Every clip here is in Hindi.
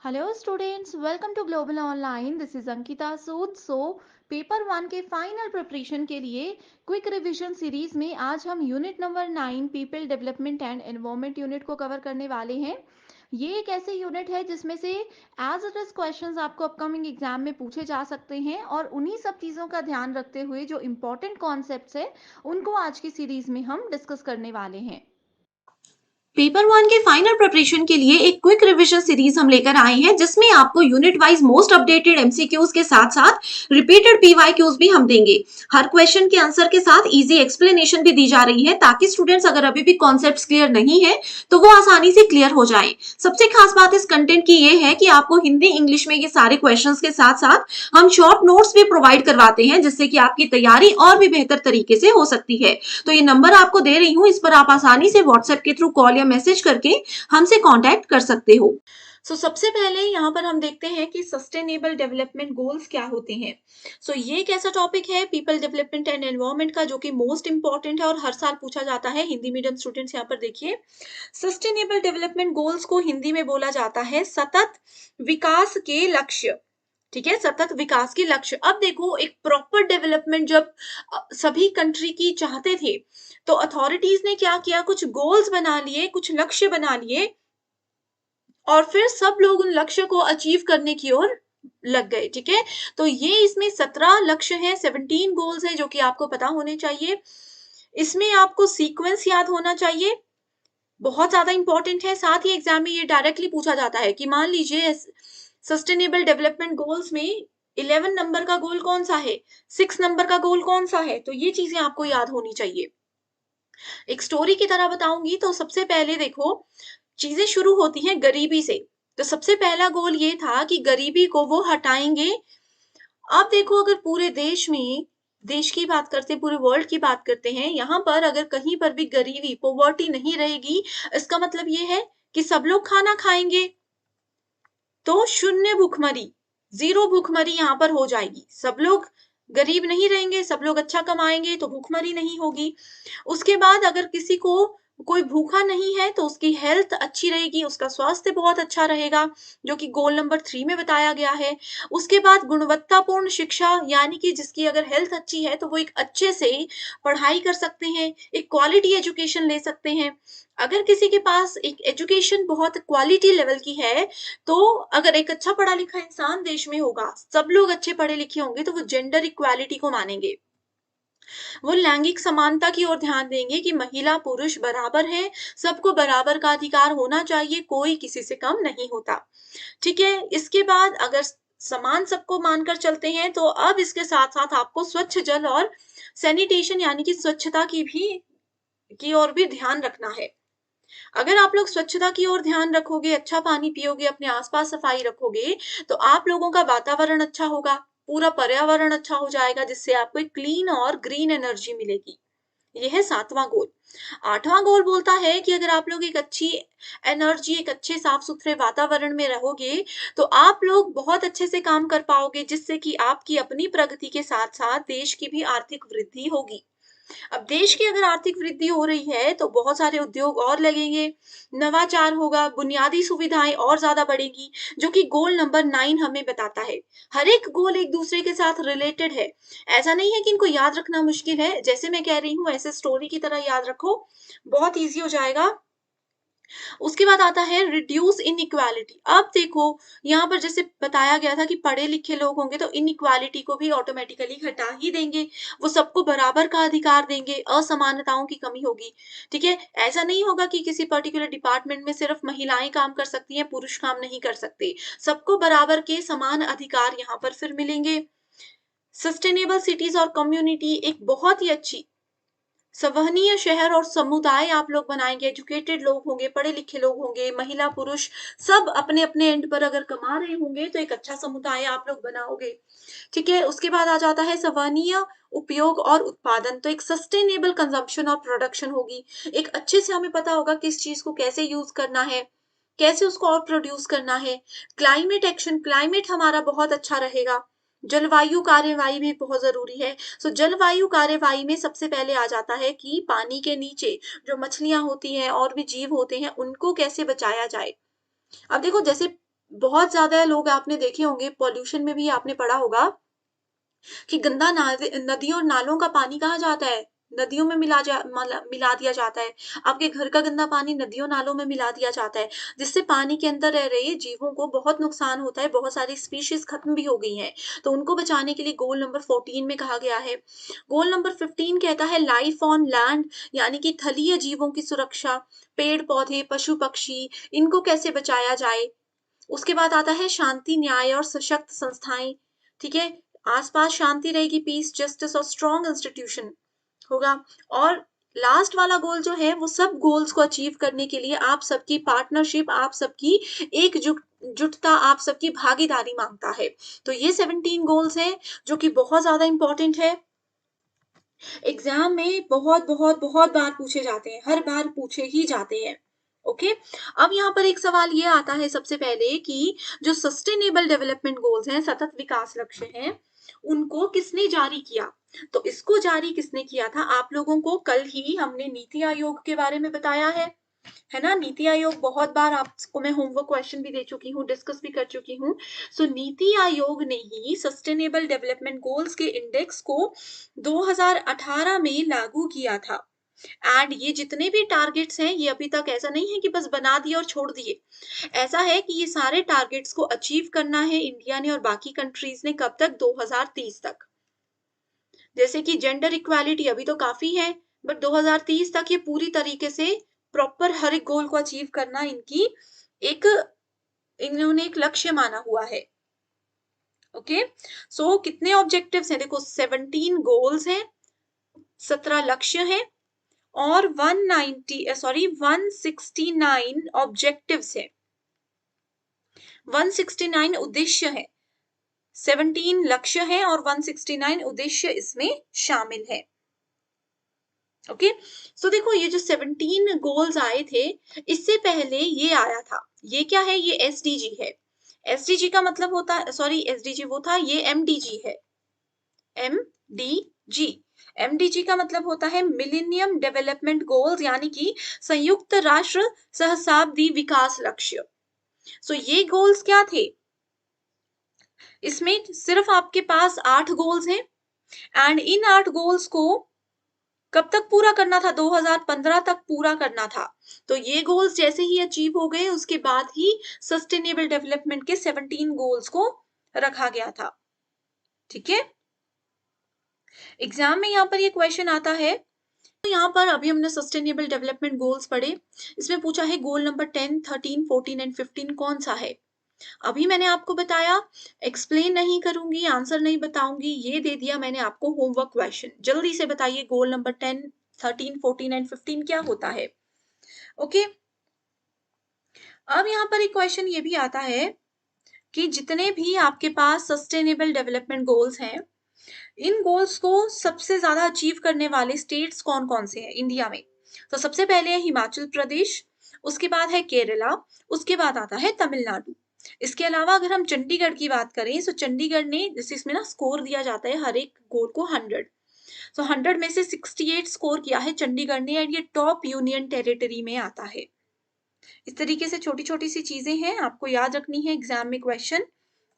Hello students, welcome to global online. This is Ankita Sood. Paper 1 के फाइनल प्रिपरेशन के लिए क्विक रिवीजन सीरीज में आज हम unit number 9 people development and environment unit को कवर करने वाले हैं। ये एक ऐसे यूनिट है जिसमें से एज इट इज क्वेश्चंस आपको अपकमिंग एग्जाम में पूछे जा सकते हैं और उन्हीं सब चीज़ों का ध्यान रखते हुए जो इम्पोर्टेंट कॉन्सेप्ट्स है उनको आज की सीरीज में हम डिस्कस करने वाले हैं। पेपर 1 के फाइनल प्रिपरेशन के लिए एक क्विक रिवीजन सीरीज हम लेकर आए हैं जिसमें आपको unit wise most updated MCQs के साथ साथ रिपीटेड पीवाईक्यूज भी हम देंगे। हर क्वेश्चन के आंसर के साथ इजी एक्सप्लेनेशन भी दी जा रही है ताकि स्टूडेंट्स अगर अभी भी कॉन्सेप्ट्स क्लियर नहीं है तो वो आसानी से क्लियर हो जाए। सबसे खास बात इस कंटेंट की ये है कि आपको हिंदी इंग्लिश में ये सारे क्वेश्चन के साथ साथ हम शॉर्ट नोट्स भी प्रोवाइड करवाते हैं जिससे कि आपकी तैयारी और भी बेहतर तरीके से हो सकती है। तो ये नंबर आपको दे रही हूँ, इस पर आप आसानी से व्हाट्सएप के थ्रू कॉल या मैसेज करके हमसे कांटेक्ट कर सकते हो। सबसे पहले यहाँ पर हम देखते हैं कि सस्टेनेबल डेवलपमेंट गोल्स क्या होते हैं। ये एक ऐसा टॉपिक है पीपल डेवलपमेंट एंड एनवायरनमेंट का जो कि मोस्ट इंपॉर्टेंट है और हर साल पूछा जाता है। हिंदी मीडियम स्टूडेंट्स यहाँ पर देखिए, सस्टेनेबल डेवलपमेंट गोल्स को हिंदी में बोला जाता है सतत विकास के लक्ष्य। ठीक है, सतत विकास के लक्ष्य। अब देखो, एक प्रॉपर डेवलपमेंट जब सभी कंट्री की चाहते थे तो अथॉरिटीज ने क्या किया, कुछ गोल्स बना लिए, कुछ लक्ष्य बना लिए और फिर सब लोग उन लक्ष्य को अचीव करने की ओर लग गए। ठीक है, तो ये इसमें 17 लक्ष्य हैं, 17 गोल्स है जो कि आपको पता होने चाहिए। इसमें आपको सीक्वेंस याद होना चाहिए, बहुत ज्यादा इंपॉर्टेंट है। साथ ही एग्जाम में ये डायरेक्टली पूछा जाता है कि मान लीजिए सस्टेनेबल डेवलपमेंट गोल्स में 11 नंबर का गोल कौन सा है, 6 नंबर का गोल कौन सा है, तो ये चीजें आपको याद होनी चाहिए। एक स्टोरी की तरह बताऊंगी तो सबसे पहले देखो, चीजें शुरू होती हैं गरीबी से। तो सबसे पहला गोल ये था कि गरीबी को वो हटाएंगे। अब देखो, अगर पूरे देश में, देश की बात करते हैं, पूरे वर्ल्ड की बात करते हैं, यहाँ पर अगर कहीं पर भी गरीबी, पॉवर्टी नहीं रहेगी, इसका मतलब ये है कि सब लोग खाना खाएंगे तो शून्य भूखमरी, जीरो भूखमरी यहाँ पर हो जाएगी। सब लोग गरीब नहीं रहेंगे, सब लोग अच्छा कमाएंगे तो भूखमरी नहीं होगी। उसके बाद अगर किसी को कोई भूखा नहीं है तो उसकी हेल्थ अच्छी रहेगी, उसका स्वास्थ्य बहुत अच्छा रहेगा, जो कि गोल नंबर 3 में बताया गया है। उसके बाद गुणवत्तापूर्ण शिक्षा, यानी कि जिसकी अगर हेल्थ अच्छी है तो वो एक अच्छे से पढ़ाई कर सकते हैं, एक क्वालिटी एजुकेशन ले सकते हैं। अगर किसी के पास एक एजुकेशन बहुत क्वालिटी लेवल की है तो अगर एक अच्छा पढ़ा लिखा इंसान देश में होगा, सब लोग अच्छे पढ़े लिखे होंगे, तो वो जेंडर इक्वालिटी को मानेंगे, वो लैंगिक समानता की ओर ध्यान देंगे कि महिला पुरुष बराबर है, सबको बराबर का अधिकार होना चाहिए, कोई किसी से कम नहीं होता। ठीक है, इसके बाद अगर समान सबको मानकर चलते हैं तो अब इसके साथ साथ आपको स्वच्छ जल और सैनिटेशन यानी कि स्वच्छता की ओर भी ध्यान रखना है। अगर आप लोग स्वच्छता की ओर ध्यान रखोगे, अच्छा पानी पियोगे, अपने आसपास सफाई रखोगे, तो आप लोगों का वातावरण अच्छा होगा, पूरा पर्यावरण अच्छा हो जाएगा, जिससे आपको एक क्लीन और ग्रीन एनर्जी मिलेगी। यह है 7वां गोल। 8वां गोल बोलता है कि अगर आप लोग एक अच्छी एनर्जी, एक अच्छे साफ सुथरे वातावरण में रहोगे तो आप लोग बहुत अच्छे से काम कर पाओगे, जिससे कि आपकी अपनी प्रगति के साथ साथ देश की भी आर्थिक वृद्धि होगी। अब देश की अगर आर्थिक वृद्धि हो रही है तो बहुत सारे उद्योग और लगेंगे, नवाचार होगा, बुनियादी सुविधाएं और ज्यादा बढ़ेगी, जो कि गोल नंबर 9 हमें बताता है। हर एक गोल एक दूसरे के साथ रिलेटेड है, ऐसा नहीं है कि इनको याद रखना मुश्किल है। जैसे मैं कह रही हूँ ऐसे स्टोरी की तरह याद रखो, बहुत ईजी हो जाएगा। उसके बाद आता है रिड्यूस इनइक्वालिटी। अब देखो, यहाँ पर जैसे बताया गया था कि पढ़े लिखे लोग होंगे तो इनइक्वालिटी को भी ऑटोमेटिकली घटा ही देंगे, वो सबको बराबर का अधिकार देंगे, असमानताओं की कमी होगी। ठीक है, ऐसा नहीं होगा कि किसी पर्टिकुलर डिपार्टमेंट में सिर्फ महिलाएं काम कर सकती हैं, पुरुष काम नहीं कर सकते, सबको बराबर के समान अधिकार यहाँ पर फिर मिलेंगे। सस्टेनेबल सिटीज और कम्युनिटी, एक बहुत ही अच्छी संवहनीय शहर और समुदाय आप लोग बनाएंगे। एजुकेटेड लोग होंगे, पढ़े लिखे लोग होंगे, महिला पुरुष सब अपने अपने एंड पर अगर कमा रहे होंगे तो एक अच्छा समुदाय आप लोग बनाओगे। ठीक है, उसके बाद आ जाता है संवहनीय उपयोग और उत्पादन। तो एक सस्टेनेबल कंजम्पशन और प्रोडक्शन होगी, एक अच्छे से हमें पता होगा किस चीज को कैसे यूज करना है, कैसे उसको और प्रोड्यूस करना है। क्लाइमेट एक्शन, क्लाइमेट हमारा बहुत अच्छा रहेगा। जलवायु कार्यवाही भी बहुत जरूरी है। जलवायु कार्यवाही में सबसे पहले आ जाता है कि पानी के नीचे जो मछलियां होती हैं और भी जीव होते हैं उनको कैसे बचाया जाए। अब देखो, जैसे बहुत ज्यादा लोग आपने देखे होंगे, पॉल्यूशन में भी आपने पढ़ा होगा कि गंदा नदियों और नालों का पानी कहाँ जाता है, नदियों में मिला दिया जाता है। आपके घर का गंदा पानी नदियों नालों में मिला दिया जाता है, जिससे पानी के अंदर रह रहे जीवों को बहुत नुकसान होता है। बहुत सारी स्पीशीज खत्म भी हो गई हैं, तो उनको बचाने के लिए गोल नंबर 14 में कहा गया है। गोल नंबर 15 कहता है लाइफ ऑन लैंड, यानी कि थलीय जीवों की सुरक्षा, पेड़ पौधे पशु पक्षी, इनको कैसे बचाया जाए। उसके बाद आता है शांति न्याय और सशक्त संस्थाएं, ठीक है, आसपास शांति रहेगी, पीस जस्टिस और स्ट्रॉन्ग इंस्टीट्यूशन होगा। और लास्ट वाला गोल जो है वो सब गोल्स को अचीव करने के लिए आप सबकी पार्टनरशिप, आप सबकी एकजुटता, आप सबकी भागीदारी मांगता है। तो ये 17 गोल्स हैं जो कि बहुत ज्यादा इंपॉर्टेंट है, एग्जाम में बहुत बहुत बहुत बार पूछे जाते हैं, हर बार पूछे ही जाते हैं। ओके, अब यहाँ पर एक सवाल ये आता है सबसे पहले कि जो सस्टेनेबल डेवलपमेंट गोल्स हैं, सतत विकास लक्ष्य हैं, उनको किसने जारी किया। तो इसको जारी किसने किया था, आप लोगों को कल ही हमने नीति आयोग के बारे में बताया है ना। नीति आयोग बहुत बार आपको मैं होमवर्क क्वेश्चन भी दे चुकी हूँ, डिस्कस भी कर चुकी हूँ। सो नीति आयोग ने ही सस्टेनेबल डेवलपमेंट गोल्स के इंडेक्स को 2018 में लागू किया था। एंड ये जितने भी टारगेट्स हैं, ये अभी तक ऐसा नहीं है कि बस बना दिए और छोड़ दिए। ऐसा है कि ये सारे टारगेट्स को अचीव करना है इंडिया ने और बाकी कंट्रीज ने, कब तक, 2030 तक। जैसे कि जेंडर इक्वालिटी अभी तो काफी है, बट 2030 तक ये पूरी तरीके से प्रॉपर हर एक गोल को अचीव करना एक इन्होंने एक लक्ष्य माना हुआ है। ओके, सो कितने ऑब्जेक्टिव्स हैं, देखो 17 गोल्स हैं, 17 लक्ष्य हैं और 169 ऑब्जेक्टिव्स है, 169 उद्देश्य है, 17 लक्ष्य है और 169 उद्देश्य इसमें शामिल है। ओके, सो देखो ये जो 17 गोल्स आए थे, इससे पहले ये आया था, ये क्या है, ये एसडीजी है। एसडीजी का मतलब होता है, सॉरी एसडीजी वो था, ये एमडीजी है, एमडीजी। एमडीजी का मतलब होता है मिलेनियम डेवलपमेंट गोल्स, यानी कि संयुक्त राष्ट्र सहस्राब्दी विकास लक्ष्य। सो ये गोल्स क्या थे, इसमें सिर्फ आपके पास 8 गोल्स हैं एंड इन 8 गोल्स को कब तक पूरा करना था, 2015 तक पूरा करना था। तो ये गोल्स जैसे ही अचीव हो गए, उसके बाद ही सस्टेनेबल डेवलपमेंट के 17 गोल्स को रखा गया था। ठीक है, एग्जाम में यहाँ पर ये क्वेश्चन आता है। तो यहाँ पर अभी हमने सस्टेनेबल डेवलपमेंट गोल्स पढ़े, इसमें पूछा है गोल नंबर 10, 13, 14 एंड 15 कौन सा है। अभी मैंने आपको बताया, एक्सप्लेन नहीं करूंगी, आंसर नहीं बताऊंगी, ये दे दिया मैंने आपको होमवर्क क्वेश्चन। जल्दी से बताइए गोल नंबर 10, 13, 14 एंड 15 क्या होता है। ओके, अब यहाँ पर एक क्वेश्चन ये भी आता है कि जितने भी आपके पास सस्टेनेबल डेवलपमेंट गोल्स हैं, इन गोल्स को सबसे ज्यादा अचीव करने वाले स्टेट्स कौन कौन से हैं इंडिया में। तो सबसे पहले है हिमाचल प्रदेश, उसके बाद है केरला, उसके बाद आता है तमिलनाडु। इसके अलावा अगर हम चंडीगढ़ की बात करें, तो चंडीगढ़ ने, जैसे इसमें ना स्कोर दिया जाता है हर एक गोल को 100, तो 100 में से 68 स्कोर किया है चंडीगढ़ ने, और ये टॉप यूनियन टेरिटरी में आता है। इस तरीके से छोटी छोटी सी चीजें हैं, आपको याद रखनी है। एग्जाम में क्वेश्चन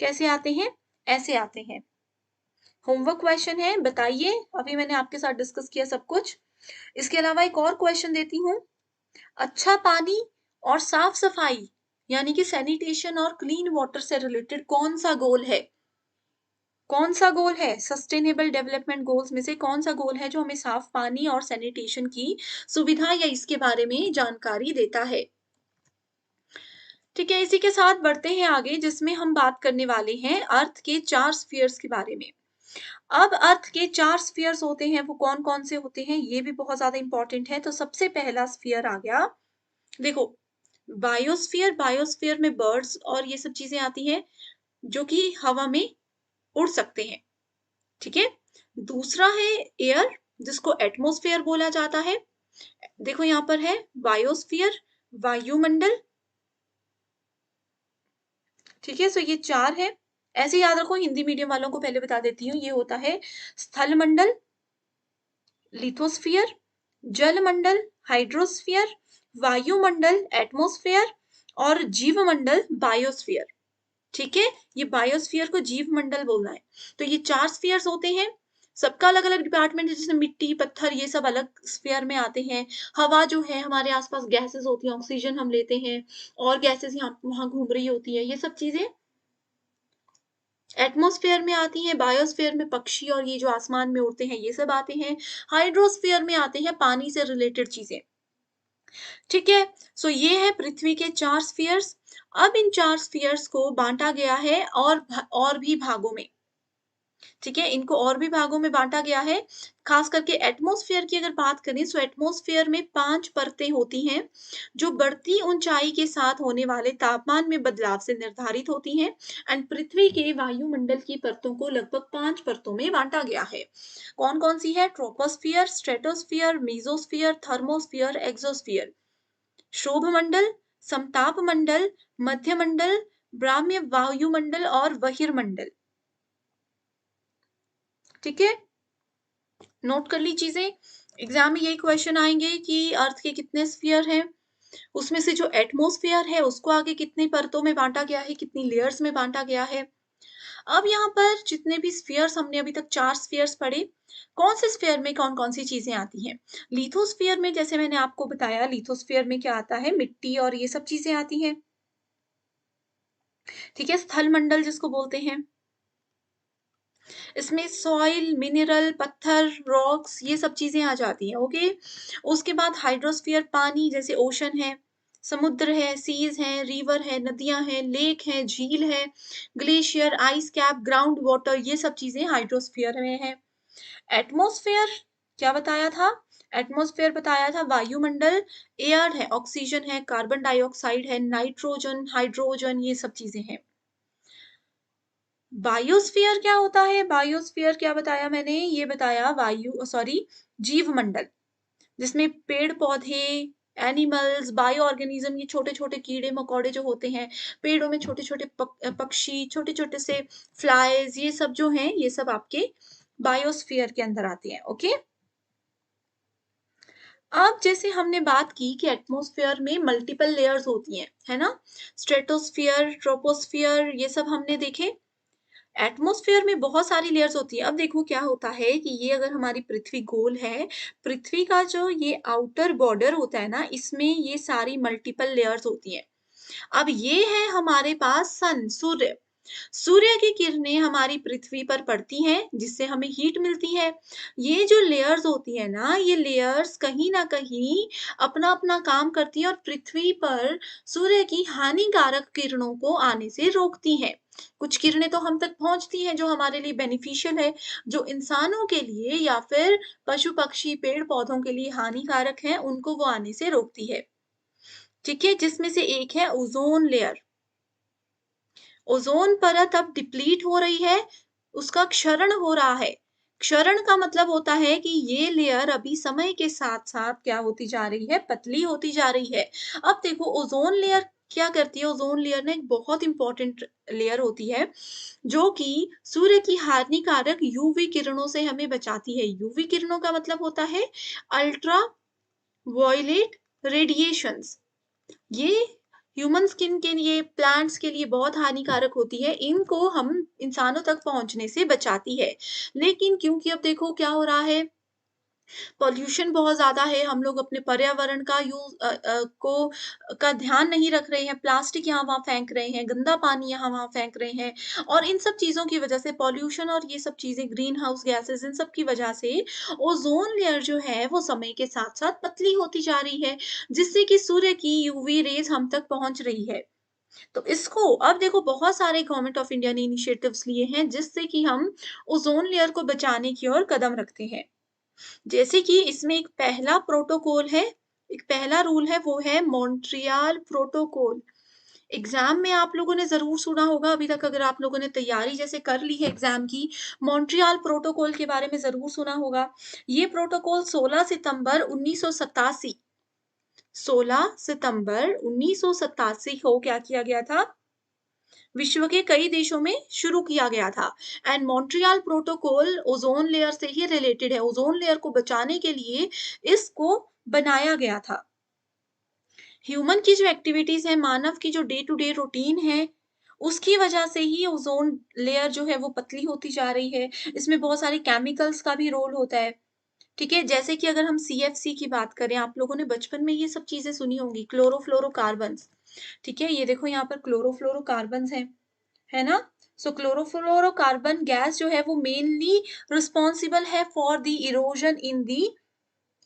कैसे आते हैं, ऐसे आते हैं। होमवर्क क्वेश्चन है, बताइए, अभी मैंने आपके साथ डिस्कस किया सब कुछ। इसके अलावा एक और क्वेश्चन देती हूँ, अच्छा पानी और साफ सफाई यानी कि सैनिटेशन और क्लीन वाटर से रिलेटेड कौन सा गोल है, कौन सा गोल है सस्टेनेबल डेवलपमेंट गोल्स में से, कौन सा गोल है जो हमें साफ पानी और सैनिटेशन की सुविधा या इसके बारे में जानकारी देता है। ठीक है, इसी के साथ बढ़ते हैं आगे, जिसमें हम बात करने वाले हैं अर्थ के 4 स्फीयर्स के बारे में। अब अर्थ के 4 स्फीयर्स होते हैं, वो कौन कौन से होते हैं, ये भी बहुत ज्यादा इंपॉर्टेंट है। तो सबसे पहला स्फीयर आ गया, देखो बायोस्फीयर, बायोस्फीयर में बर्ड्स और ये सब चीजें आती हैं जो कि हवा में उड़ सकते हैं। ठीक है, दूसरा है एयर, जिसको एटमॉस्फेयर बोला जाता है। देखो यहाँ पर है बायोस्फीयर, वायुमंडल। ठीक है, सो ये 4 है, ऐसे याद रखो। हिंदी मीडियम वालों को पहले बता देती हूँ, ये होता है स्थल मंडल लिथोस्फियर, जलमंडल हाइड्रोस्फियर, वायुमंडल एटमॉस्फेयर और जीवमंडल बायोस्फियर। ठीक है, ये बायोस्फीयर को जीव मंडल बोलना है। तो ये 4 स्फीयर्स होते हैं, सबका अलग-अलग डिपार्टमेंट है, जैसे मिट्टी, पत्थर ये सब अलग स्फीयर में आते हैं। हवा जो है हमारे आस-पास गैसेज़ होती हैं, ऑक्सीजन हम लेते हैं और गैसेज़ यहाँ वहाँ घूम रही होती है, ये सब चीज़ें एटमॉस्फेयर में आती हैं, बायोस्फीयर में पक्षी और ये जो आसमान में उड़ते हैं ये सब आते हैं, हाइड्रोस्फीयर में आते हैं पानी से रिलेटेड चीज़ें। ठीक है? सो ये है पृथ्वी के 4 स्फीयर्स। अब इन 4 स्फीयर्स को बाँटा गया है और भी भागों में। ठीक है? इनको और भी भागों में बाँटा गया है। ख़ास करके एटमॉस्फेयर की अगर बात करें, सो एटमॉस्फेयर में 5 परतें होती हैं, जो बढ़ती ऊँचाई के साथ होने वाले तापमान में बदलाव से निर्धारित होती हैं एंड पृथ्वी के वायुमंडल की परतों को लगभग 5 परतों में बाँटा गया है। कौन-कौन सी है? Troposphere, stratosphere, mesosphere, thermosphere, exosphere. शोभमंडल, समताप मंडल, मध्यमंडल, ब्राह्म्य वायुमंडल और बहिर्मंडल। ठीक है? नोट कर ली चीजें। एग्जाम में यही क्वेश्चन आएंगे कि अर्थ के कितने स्फीयर हैं, उसमें से जो एटमॉस्फेयर है उसको आगे कितनी परतों में बांटा गया है, कितनी लेयर्स में बांटा गया है। अब यहाँ पर जितने भी स्फीयर्स हमने अभी तक 4 स्फीयर्स पढ़े, कौन से स्फीयर में कौन-कौन सी चीजें आती हैं? लिथोस्फीयर में जैसे मैंने आपको बताया, लिथोस्फीयर में क्या आता है? मिट्टी और ये सब चीजें आती हैं। ठीक है? स्थल मंडल जिसको बोलते हैं। इसमें सॉइल, मिनरल, पत्थर, रॉक्स ये सब चीज़ें आ जाती हैं, ओके? उसके बाद हाइड्रोस्फीयर पानी जैसे ओशन है, समुद्र है, सीज़ हैं, रिवर है, नदियाँ हैं, लेक है, झील है, glacier, ice cap, ground water ये सब चीज़ें हाइड्रोस्फीयर में हैं। एटमॉस्फेयर क्या बताया था? एटमॉस्फेयर बताया था वायुमंडल, एयर है, ऑक्सीजन है, कार्बन डाइऑक्साइड है, नाइट्रोजन, हाइड्रोजन ये सब चीज़ें हैं। बायोस्फीयर क्या होता है? बायोस्फीयर क्या बताया मैंने? ये बताया जीव मंडल, जिसमें पेड़-पौधे, एनिमल्स, बायो ऑर्गेनिज्म ये छोटे-छोटे कीड़े-मकोड़े जो होते हैं, पेड़ों में छोटे-छोटे पक्षी, छोटे-छोटे से फ्लाइज़ ये सब जो हैं, ये सब आपके बायोस्फीयर के अंदर आते हैं, ओके? अब जैसे हमने बात की कि एटमॉस्फेयर में मल्टीपल लेयर्स होती हैं, है ना? स्ट्रेटोस्फियर, ट्रोपोस्फियर ये सब हमने देखे। एटमॉस्फेयर में बहुत सारी लेयर्स होती है। अब देखो क्या होता है कि ये अगर हमारी पृथ्वी गोल है, पृथ्वी का जो ये आउटर बॉर्डर होता है ना, इसमें ये सारी मल्टीपल लेयर्स होती हैं। अब ये है हमारे पास सन, सूर्य। सूर्य की किरणें हमारी पृथ्वी पर पड़ती हैं, जिससे हमें हीट मिलती है। ये जो लेयर्स होती है ना, ये लेयर्स कहीं न कहीं अपना-अपना काम करती हैं और पृथ्वी पर सूर्य की हानिकारक किरणों को आने से रोकती हैं। कुछ किरणें तो हम तक पहुँचती हैं, जो हमारे लिए बेनिफिशियल है, जो इंसानों के लिए या फिर पशु-पक्षी, पेड़-पौधों के लिए हानिकारक हैं, उनको वो आने से रोकती है। ठीक है? जिसमें से एक है ओज़ोन लेयर। ओज़ोन परत अब डिप्लीट हो रही है, उसका क्षरण हो रहा है। क्षरण का मतलब होता है कि ये लेयर अभी समय के साथ-साथ क्या होती जा रही है, पतली होती जा रही है। अब देखो ओज़ोन लेयर क्या करती है, ओज़ोन लेयर ना एक बहुत इम्पोर्टेंट लेयर होती है, जो कि सूर्य की हानिकारक यूवी किरणों से हमें बचाती है। यूवी किरणों का मतलब होता है अल्ट्रा वायलेट रेडिएशंस। ये ह्यूमन स्किन के लिए, प्लांट्स के लिए बहुत हानिकारक होती है। इनको हम इंसानों तक पहुँचने से बचाती है। लेकिन क्योंकि अब देखो क्या हो रहा है, पॉल्यूशन बहुत ज़्यादा है, हम लोग अपने पर्यावरण का का ध्यान नहीं रख रहे हैं, प्लास्टिक यहाँ-वहाँ फेंक रहे हैं, गंदा पानी यहाँ-वहाँ फेंक रहे हैं और इन सब चीज़ों की वज़ह से पॉल्यूशन और ये सब चीज़ें ग्रीन हाउस गैसेज़ इन सब की वज़ह से ओज़ोन लेयर जो है वो समय के साथ-साथ पतली होती जा रही है, जिससे कि सूर्य की यूवी रेज़ हम तक पहुँच रही है। तो इसको अब देखो बहुत सारे गवर्नमेंट ऑफ इंडिया ने इनिशिएटिव्स लिए हैं जिससे कि हम ओज़ोन लेयर को बचाने की ओर कदम रखते हैं। जैसे कि इसमें एक पहला प्रोटोकॉल है, एक पहला रूल है वो है मॉन्ट्रियल प्रोटोकॉल। एग्ज़ाम में आप लोगों ने ज़रूर सुना होगा अभी तक अगर आप लोगों ने तैयारी जैसे कर ली है एग्ज़ाम की, मॉन्ट्रियल प्रोटोकॉल के बारे में ज़रूर सुना होगा। ये प्रोटोकॉल 16 सितंबर 1987 को क्या किया गया था? विश्व के कई देशों में शुरू किया गया था and Montreal protocol ozone layer से ही रिलेटेड है। ओज़ोन लेयर को बचाने के लिए इसको बनाया गया था। ह्यूमन की जो एक्टिविटीज़ है, मानव की जो डे टू डे रूटीन है, उसकी वजह से ही ओज़ोन लेयर जो है वो पतली होती जा रही है। इसमें बहुत सारे केमिकल्स का भी रोल होता है, ठीक है? जैसे कि अगर हम सीएफसी की बात करें, आप लोगों ने बचपन में ये सब चीज़ें सुनी होंगी, क्लोरोफ्लोरोकार्बन्स, ठीक है? ये देखो यहाँ पर क्लोरोफ्लोरोकार्बन्स हैं, है ना? सो क्लोरोफ्लोरोकार्बन गैस जो है वो मेनली रिस्पॉन्सिबल है for the erosion in the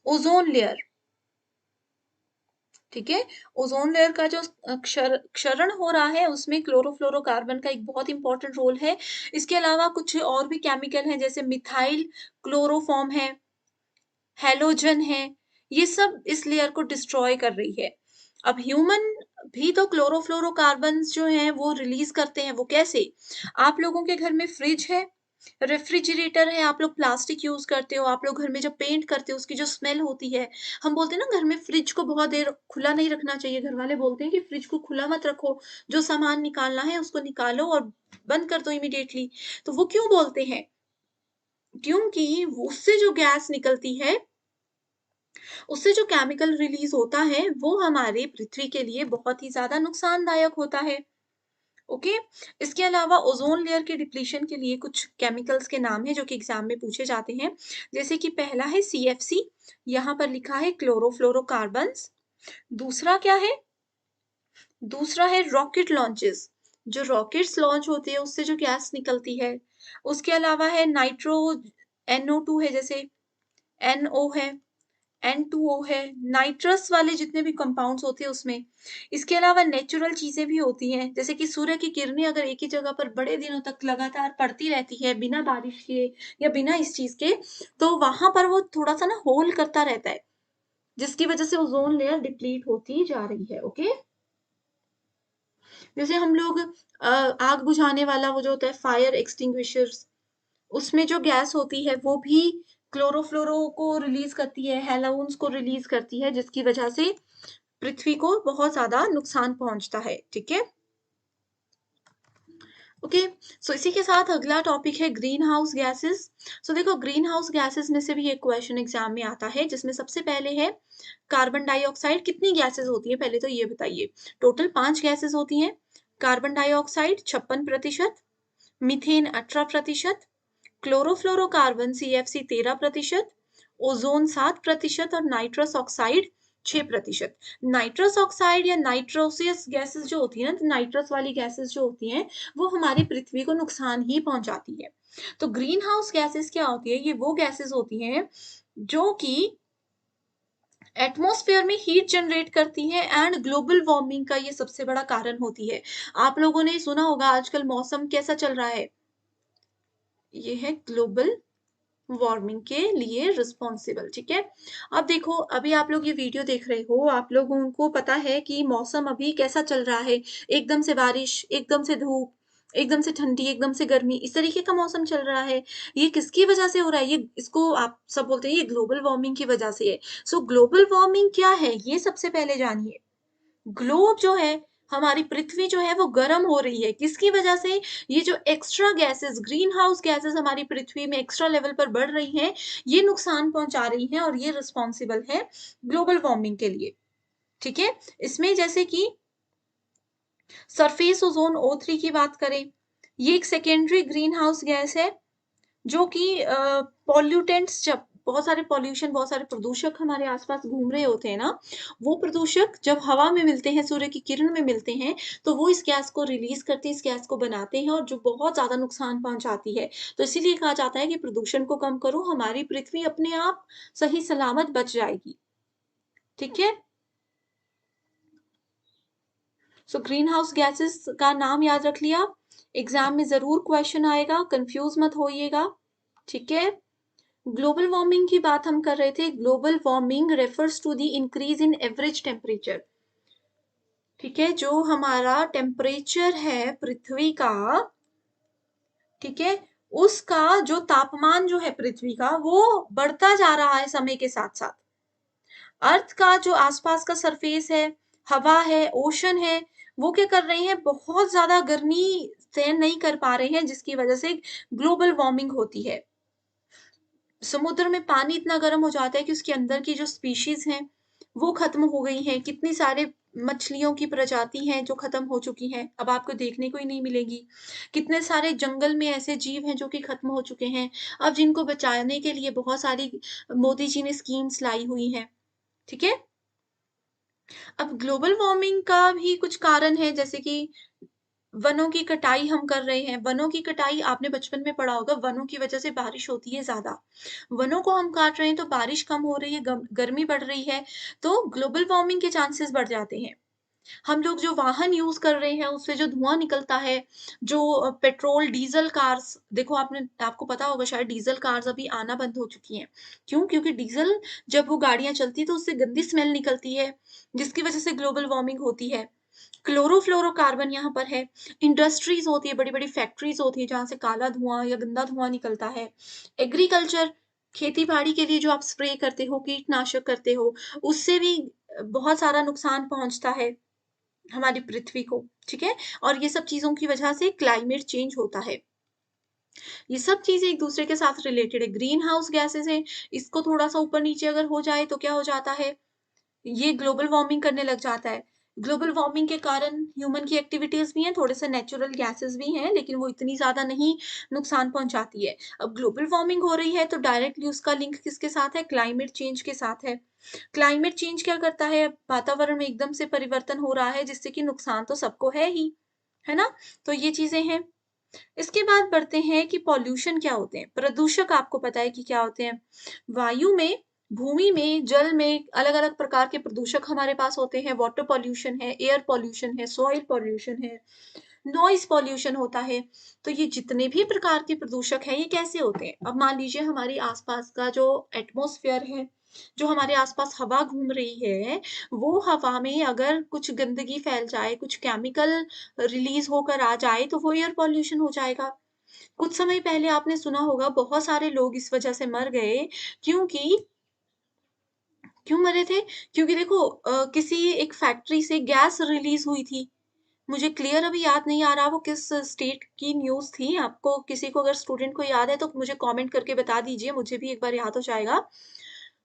ozone layer, ठीक है? ओज़ोन लेयर का जो क्षरण हो रहा है उसमें क्लोरोफ्लोरोकार्बन का एक बहुत इंपॉर्टेंट रोल है। इसके अलावा कुछ और भी केमिकल हैं जैसे मिथाइल क्लोरोफॉर्म है, हैलोजन है, ये सब इस लेयर को डिस्ट्रॉय कर रही है। अब ह्यूमन भी तो क्लोरोफ्लोरोकार्बन्स जो हैं वो रिलीज़ करते हैं, वो कैसे? आप लोगों के घर में फ्रिज है, रेफ्रिजरेटर है, आप लोग प्लास्टिक यूज़ करते हो, आप लोग घर में जब पेंट करते हो उसकी जो स्मेल होती है, हम बोलते हैं ना घर में फ्रिज को बहुत देर खुला नहीं रखना चाहिए, घरवाले बोलते हैं कि फ्रिज को खुला मत रखो, जो सामान निकालना है उसको निकालो और बंद कर दो इमीडिएटली। तो वो क्यों बोलते हैं? क्योंकि उससे जो गैस निकलती है, उससे जो केमिकल रिलीज़ होता है, वो हमारे पृथ्वी के लिए बहुत ही ज़्यादा नुकसानदायक होता है। ओके, इसके अलावा ओजोन लेयर के डिप्लीशन के लिए कुछ केमिकल्स के नाम है जो कि एग्जाम में पूछे जाते हैं, जैसे कि पहला है सीएफसी, यहाँ पर लिखा है क्लोरोफ्लोरोकार्बन्स। दूसरा क्या है? दूसरा है रॉकेट लॉन्चेस, जो रॉकेट्स लॉन्च होते हैं उससे जो गैस निकलती है। उसके अलावा है नाइट्रो, NO2 है, जैसे NO है, N2O है, नाइट्रस वाले जितने भी कंपाउंड्स होते हैं उसमें। इसके अलावा नेचुरल चीज़ें भी होती हैं, जैसे कि सूर्य की किरणें अगर एक ही जगह पर बड़े दिनों तक लगातार पड़ती रहती है, बिना बारिश के या बिना इस चीज़ के, तो वहाँ पर वो थोड़ा-सा ना होल करता रहता है, जिसकी वजह से ओज़ोन लेयर डिप्लीट होती जा रही है, ओके? जैसे हम लोग आग बुझाने वाला वो जो होता है फायर एक्सटिंग्विशर्स, उसमें जो गैस होती है वो भी क्लोरोफ्लोरो को रिलीज़ करती है, हैलोन्स को रिलीज़ करती है, जिसकी वजह से पृथ्वी को बहुत ज़्यादा नुकसान पहुँचता है, ठीक है? ओके, सो इसी के साथ अगला टॉपिक है ग्रीन हाउस गैसेस। सो देखो ग्रीन हाउस गैसेस में से भी एक क्वेश्चन एग्जाम में आता है, जिसमें सबसे पहले है कार्बन डाइऑक्साइड। कितनी गैसेस होती है पहले तो ये बताइए? टोटल 5 गैसेस होती हैं। Carbon dioxide 56%, methane 18%, chlorofluorocarbon CFC 13%, ozone 7% और नाइट्रस ऑक्साइड 6%। नाइट्रस ऑक्साइड या नाइट्रोसियस गैसेस जो होती है ना, तो नाइट्रस वाली गैसेस जो होती हैं वो हमारी पृथ्वी को नुकसान ही पहुंचाती है। तो ग्रीन हाउस गैसेस क्या होती है? ये वो गैसेस होती हैं जो कि एटमॉस्फेयर में हीट जनरेट करती है एंड ग्लोबल वार्मिंग का ये सबसे बड़ा कारण होती है। आप लोगों ने सुना होगा आजकल मौसम कैसा चल रहा है? ये है ग्लोबल वार्मिंग के लिए रिस्पॉन्सिबल, ठीक है? अब देखो, अभी आप लोग ये वीडियो देख रहे हो, आप लोगों को पता है कि मौसम अभी कैसा चल रहा है। एकदम से बारिश, एकदम से धूप, एकदम से ठंडी, एकदम से गर्मी, इस तरीके का मौसम चल रहा है। ये किसकी वजह से हो रहा है? ये इसको आप सब बोलते हैं ये ग्लोबल वार्मिंग की वजह से है। सो ग्लोबल वार्मिंग क्या है ये सबसे पहले जानिए। ग्लोब जो है, हमारी पृथ्वी जो है वो गर्म हो रही है, किसकी वजह से? ये जो extra gases, green house gases हमारी पृथ्वी में एक्स्ट्रा लेवल पर बढ़ रही हैं, ये नुकसान पहुंचा रही हैं और ये रिस्पॉन्सिबल है ग्लोबल वार्मिंग के लिए, ठीक है? इसमें जैसे कि सरफेस ओजोन O3 की बात करें, ये एक सेकेंडरी ग्रीन हाउस गैस है जो कि पॉल्यूटेंट्स, जब बहुत सारे पॉल्यूशन, बहुत सारे प्रदूषक हमारे आसपास घूम रहे होते हैं ना, वो प्रदूषक जब हवा में मिलते हैं, सूर्य की किरण में मिलते हैं, तो वो इस गैस को रिलीज करते हैं, इस गैस को बनाते हैं और जो बहुत ज़्यादा नुकसान पहुँचाती है। तो इसीलिए कहा जाता है कि प्रदूषण को कम करो, हमारी पृथ्वी अपने आप सही सलामत बच जाएगी, ठीक है? सो ग्रीन हाउस गैसेस का नाम याद रख लिया, एग्जाम में ज़रूर क्वेश्चन आएगा, कंफ्यूज मत होइएगा, ठीक है? ग्लोबल वार्मिंग की बात हम कर रहे थे। Global warming refers to the increase in average temperature, ठीक है? जो हमारा टेम्परेचर है पृथ्वी का, ठीक है, उसका जो तापमान जो है पृथ्वी का वो बढ़ता जा रहा है समय के साथ साथ। अर्थ का जो आसपास का सरफेस है, हवा है, ओशन है, वो क्या कर रहे हैं? बहुत ज्यादा गर्मी सहन नहीं कर पा रहे हैं, जिसकी वजह से ग्लोबल वार्मिंग होती है। समुद्र में पानी इतना गर्म हो जाता है कि उसके अंदर की जो स्पीशीज हैं वो खत्म हो गई हैं, कितनी सारे मछलियों की प्रजाति हैं जो खत्म हो चुकी हैं, अब आपको देखने को ही नहीं मिलेगी। कितने सारे जंगल में ऐसे जीव हैं जो कि खत्म हो चुके हैं, अब जिनको बचाने के लिए बहुत सारी मोदी जी ने स्कीम्स लाई हुई हैं, ठीक है? अब ग्लोबल वार्मिंग का भी कुछ कारण है, जैसे कि वनों की कटाई हम कर रहे हैं। वनों की कटाई आपने बचपन में पढ़ा होगा, वनों की वजह से बारिश होती है ज़्यादा। वनों को हम काट रहे हैं तो बारिश कम हो रही है, गर्मी बढ़ रही है, तो ग्लोबल वार्मिंग के चांसेस बढ़ जाते हैं। हम लोग जो वाहन यूज़ कर रहे हैं, उससे जो धुआँ निकलता है, जो पेट्रोल, डीज़ल कार्स, देखो आपको पता होगा शायद डीज़ल कार्स अभी आना बंद हो चुकी हैं। क्यों? क्योंकि डीज़ल जब वो गाड़ियाँ चलती हैं तो उससे गंदी स्मेल निकलती है, जिसकी वजह से ग्लोबल वार्मिंग होती है। क्लोरोफ्लोरोकार्बन यहाँ पर है, इंडस्ट्रीज़ होती है, बड़ी-बड़ी फैक्ट्रीज़ होती हैं जहाँ से काला धुआँ या गंदा धुआँ निकलता है। एग्रीकल्चर, खेती-बाड़ी के लिए जो आप स्प्रे करते हो, कीटनाशक करते हो, उससे भी बहुत सारा नुकसान पहुँचता है हमारी पृथ्वी को, ठीक है? और ये सब चीज़ों की वजह से क्लाइमेट चेंज होता है। ये सब चीज़ें एक-दूसरे के साथ रिलेटेड है। ग्रीन हाउस गैसेज़ हैं, इसको थोड़ा-सा ऊपर-नीचे अगर हो जाए तो क्या हो जाता है, ये ग्लोबल वार्मिंग करने लग जाता है। ग्लोबल वार्मिंग के कारण ह्यूमन की एक्टिविटीज़ भी हैं, थोड़े-से नेचुरल गैसेज़ भी हैं, लेकिन वो इतनी ज़्यादा नहीं नुकसान पहुँचाती है। अब ग्लोबल वार्मिंग हो रही है तो डायरेक्टली उसका लिंक किसके साथ है? क्लाइमेट चेंज के साथ है। क्लाइमेट चेंज क्या करता है? वातावरण में एकदम से परिवर्तन हो रहा है जिससे कि नुकसान तो सबको है ही, है ना? तो ये चीज़ें हैं। इसके बाद बढ़ते हैं कि पॉल्यूशन क्या होते हैं? प्रदूषक आपको पता है कि क्या होते हैं? वायु में, भूमि में, जल में अलग-अलग प्रकार के प्रदूषक हमारे पास होते हैं। वाटर पॉल्यूशन है, एयर पॉल्यूशन है, सॉइल पॉल्यूशन है, नॉइज़ पॉल्यूशन होता है। तो ये जितने भी प्रकार के प्रदूषक हैं, ये कैसे होते हैं? अब मान लीजिए हमारे आस-पास का जो एटमॉस्फेयर है, जो हमारे आस-पास हवा घूम रही है, वो हवा में अगर कुछ गंदगी फैल जाए, कुछ केमिकल रिलीज़ होकर आ जाए, तो वो एयर पॉल्यूशन हो जाएगा। कुछ समय पहले आपने सुना होगा बहुत सारे लोग इस वजह से मर गए क्योंकि क्यों मरे थे? क्योंकि देखो किसी एक फैक्ट्री से गैस रिलीज़ हुई थी। मुझे क्लियर अभी याद नहीं आ रहा वो किस स्टेट की न्यूज़ थी। आपको किसी को अगर स्टूडेंट को याद है तो मुझे कमेंट करके बता दीजिए, मुझे भी एक बार याद हो जाएगा।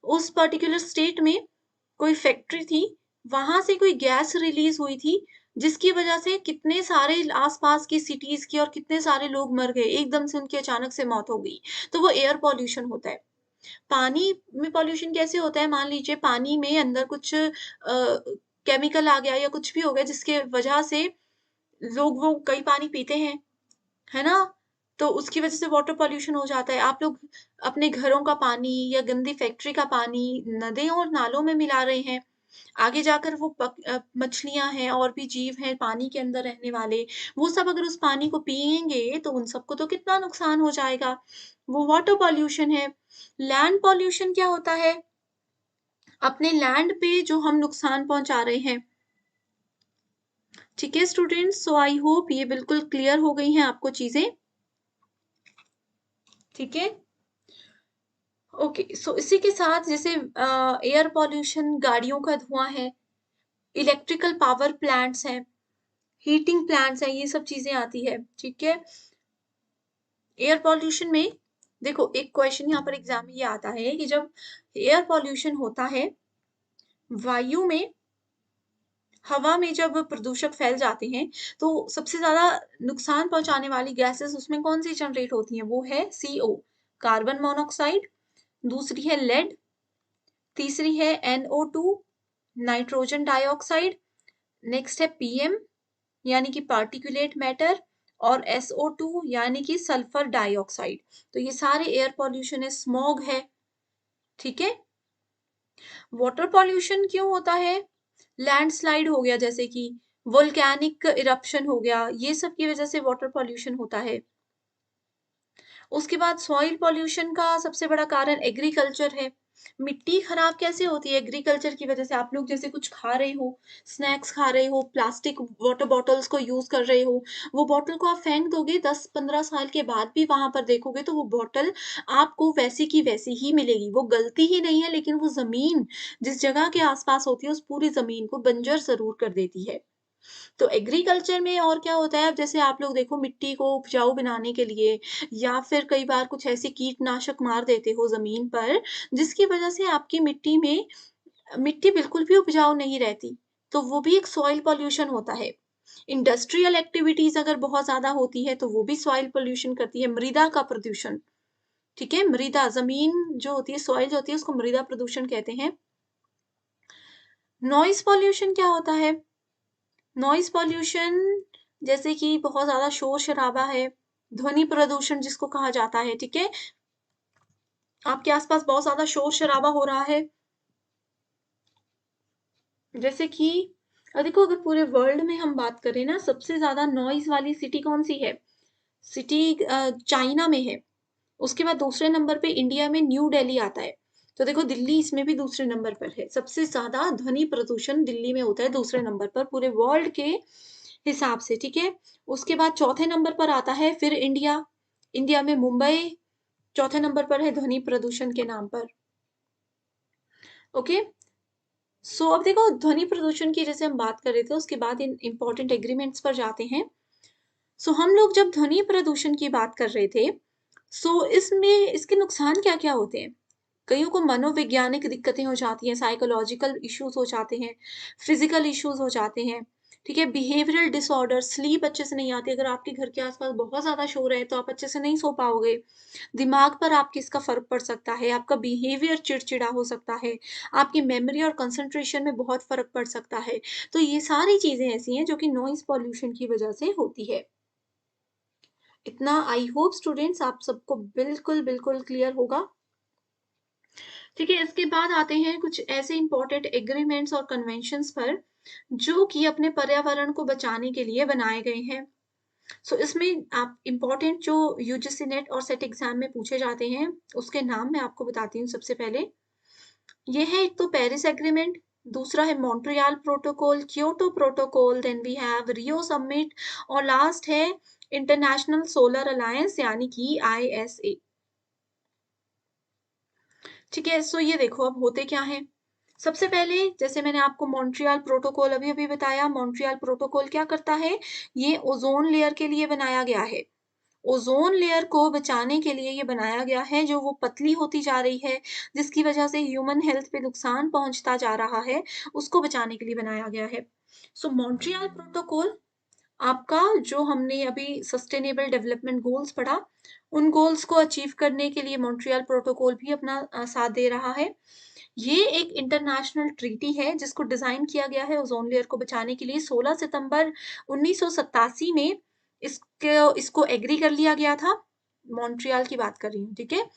उस पर्टिकुलर स्टेट में कोई फैक्ट्री थी, वहाँ से कोई गैस रिलीज़ हुई थी, जिसकी वजह से कितने सारे आस-पास की सिटीज़ के और कितने सारे लोग मर गए, एकदम से उनकी अचानक से मौत हो गई। तो वो एयर पॉल्यूशन होता है। पानी में पॉल्यूशन कैसे होता है? मान लीजिए पानी में अंदर कुछ केमिकल आ गया या कुछ भी हो गया जिसके वजह से लोग वो कई पानी पीते हैं, है ना? तो उसकी वजह से वाटर पॉल्यूशन हो जाता है। आप लोग अपने घरों का पानी या गंदी फैक्ट्री का पानी नदियों और नालों में मिला रहे हैं। आगे जाकर वो मछलियाँ हैं और भी जीव हैं पानी के अंदर रहने वाले, वो सब अगर उस पानी को पिएँगे तो उन सबको तो कितना नुकसान हो जाएगा। वो वाटर पॉल्यूशन है। लैंड पॉल्यूशन क्या होता है? अपने लैंड पे जो हम नुकसान पहुँचा रहे हैं। ठीक है स्टूडेंट्स, सो आई होप ये बिल्कुल क्लियर हो गई हैं आपको चीज़ें। ठीक है? ओके, सो इसी के साथ जैसे एयर पॉल्यूशन, गाड़ियों का धुआँ है, इलेक्ट्रिकल पावर प्लांट्स हैं, हीटिंग प्लांट्स हैं, ये सब चीज़ें आती है, ठीक है? एयर पॉल्यूशन में देखो एक क्वेश्चन यहाँ पर एग्ज़ाम में ये आता है कि जब एयर पॉल्यूशन होता है, वायु में, हवा में जब प्रदूषक फैल जाते हैं, तो सबसे ज़्यादा नुकसान पहुँचाने वाली गैसेज़ उसमें कौन-सी जनरेट होती हैं? वो है CO, कार्बन मोनोक्साइड, दूसरी है लेड, तीसरी है NO2, नाइट्रोजन डाइऑक्साइड, नेक्स्ट है PM यानी कि पार्टिकुलेट मैटर और SO2 यानी कि सल्फर डाइऑक्साइड। तो ये सारे एयर पॉल्यूशन है, स्मॉग है, ठीक है? वाटर पॉल्यूशन क्यों होता है? लैंडस्लाइड हो गया जैसे कि वोल्केनिक इरप्शन हो गया, ये सब की वजह से वाटर पॉल्यूशन होता है। उसके बाद सॉइल पॉल्यूशन का सबसे बड़ा कारण एग्रीकल्चर है। मिट्टी खराब कैसे होती है एग्रीकल्चर की वजह से? आप लोग जैसे कुछ खा रहे हो, स्नैक्स खा रहे हो, प्लास्टिक वाटर बॉटल्स को यूज़ कर रहे हो, वो बॉटल को आप फेंक दोगे 10-15 साल के बाद भी वहाँ पर देखोगे तो वो बॉटल आपको वैसी की वैसी ही मिलेगी। वो गलती ही नहीं है लेकिन वो ज़मीन जिस जगह के आस-पास होती है उस पूरी ज़मीन को बंजर ज़रूर कर देती है। तो एग्रीकल्चर में और क्या होता है, अब जैसे आप लोग देखो मिट्टी को उपजाऊ बनाने के लिए या फिर कई बार कुछ ऐसे कीटनाशक मार देते हो ज़मीन पर, जिसकी वजह से आपकी मिट्टी में मिट्टी बिल्कुल भी उपजाऊ नहीं रहती, तो वो भी एक सॉइल पॉल्यूशन होता है। इंडस्ट्रियल एक्टिविटीज अगर बहुत ज्यादा होती है तो वो भी सॉइल पॉल्यूशन करती है। मृदा का प्रदूषण, ठीक है, मृदा जमीन जो होती है, सॉइल जो होती है, उसको मृदा प्रदूषण कहते हैं। नॉइज पॉल्यूशन क्या होता है? नॉइज पॉल्यूशन जैसे कि बहुत ज्यादा शोर शराबा है, ध्वनि प्रदूषण जिसको कहा जाता है, ठीक है, आपके आसपास बहुत ज्यादा शोर शराबा हो रहा है। जैसे कि देखो, अगर पूरे वर्ल्ड में हम बात करें ना, सबसे ज्यादा नॉइज वाली सिटी कौन सी है? सिटी चाइना में है। उसके बाद दूसरे नंबर पे इंडिया में न्यू दिल्ली आता है। तो देखो, दिल्ली इसमें भी दूसरे नंबर पर है। सबसे ज्यादा ध्वनि प्रदूषण दिल्ली में होता है दूसरे नंबर पर पूरे वर्ल्ड के हिसाब से, ठीक है। उसके बाद चौथे नंबर पर आता है फिर इंडिया। इंडिया में मुंबई चौथे नंबर पर है ध्वनि प्रदूषण के नाम पर। ओके, सो अब देखो, ध्वनि प्रदूषण की जैसे हम बात कर रहे थे, उसके बाद इन इंपॉर्टेंट एग्रीमेंट्स पर जाते हैं। सो हम लोग जब ध्वनि प्रदूषण की बात कर रहे थे, सो इसमें इसके नुकसान क्या क्या होते हैं? कईयों को मनोवैज्ञानिक दिक्कतें हो जाती हैं, साइकोलॉजिकल इश्यूज हो जाते हैं, फिजिकल इश्यूज हो जाते हैं, ठीक है, बिहेवियरल डिसऑर्डर, स्लीप अच्छे से नहीं आती। अगर आपके घर के आसपास बहुत ज्यादा शोर है तो आप अच्छे से नहीं सो पाओगे। दिमाग पर आपके इसका फर्क पड़ सकता है, आपका बिहेवियर चिड़चिड़ा हो सकता है, आपकी मेमोरी और कंसंट्रेशन में बहुत फर्क पड़ सकता है। तो ये सारी चीजें ऐसी हैं जो कि नॉइज पॉल्यूशन की वजह से होती है। इतना आई होप स्टूडेंट्स आप सबको बिल्कुल बिल्कुल क्लियर होगा। ठीक है, इसके बाद आते हैं कुछ ऐसे इंपॉर्टेंट एग्रीमेंट्स और कन्वेंशंस पर जो कि अपने पर्यावरण को बचाने के लिए बनाए गए हैं। सो इसमें आप इंपॉर्टेंट जो यूजीसी नेट और सेट एग्जाम में पूछे जाते हैं, उसके नाम मैं आपको बताती हूँ। सबसे पहले ये है, एक तो पेरिस एग्रीमेंट, दूसरा है Montreal protocol, Kyoto protocol, then we have Rio summit, और लास्ट है इंटरनेशनल सोलर अलायंस यानी कि ISA। ठीक है, सो ये देखो अब होते क्या है। सबसे पहले जैसे मैंने आपको मॉन्ट्रियल प्रोटोकॉल अभी अभी बताया, मॉन्ट्रियल प्रोटोकॉल क्या करता है? ये ओजोन लेयर के लिए बनाया गया है। ओजोन लेयर को बचाने के लिए ये बनाया गया है, जो वो पतली होती जा रही है, जिसकी वजह से ह्यूमन हेल्थ पे नुकसान पहुंचता जा रहा है, उसको बचाने के लिए बनाया गया है। सो मॉन्ट्रियल प्रोटोकॉल आपका, जो हमने अभी सस्टेनेबल डेवलपमेंट गोल्स पढ़ा, उन गोल्स को अचीव करने के लिए मॉन्ट्रियल प्रोटोकॉल भी अपना साथ दे रहा है। ये एक इंटरनेशनल ट्रीटी है जिसको डिजाइन किया गया है ओजोन लेयर को बचाने के लिए। 16 सितंबर 1987 में इसको एग्री कर लिया गया था। मॉन्ट्रियल की बात कर रही हूँ, ठीक है।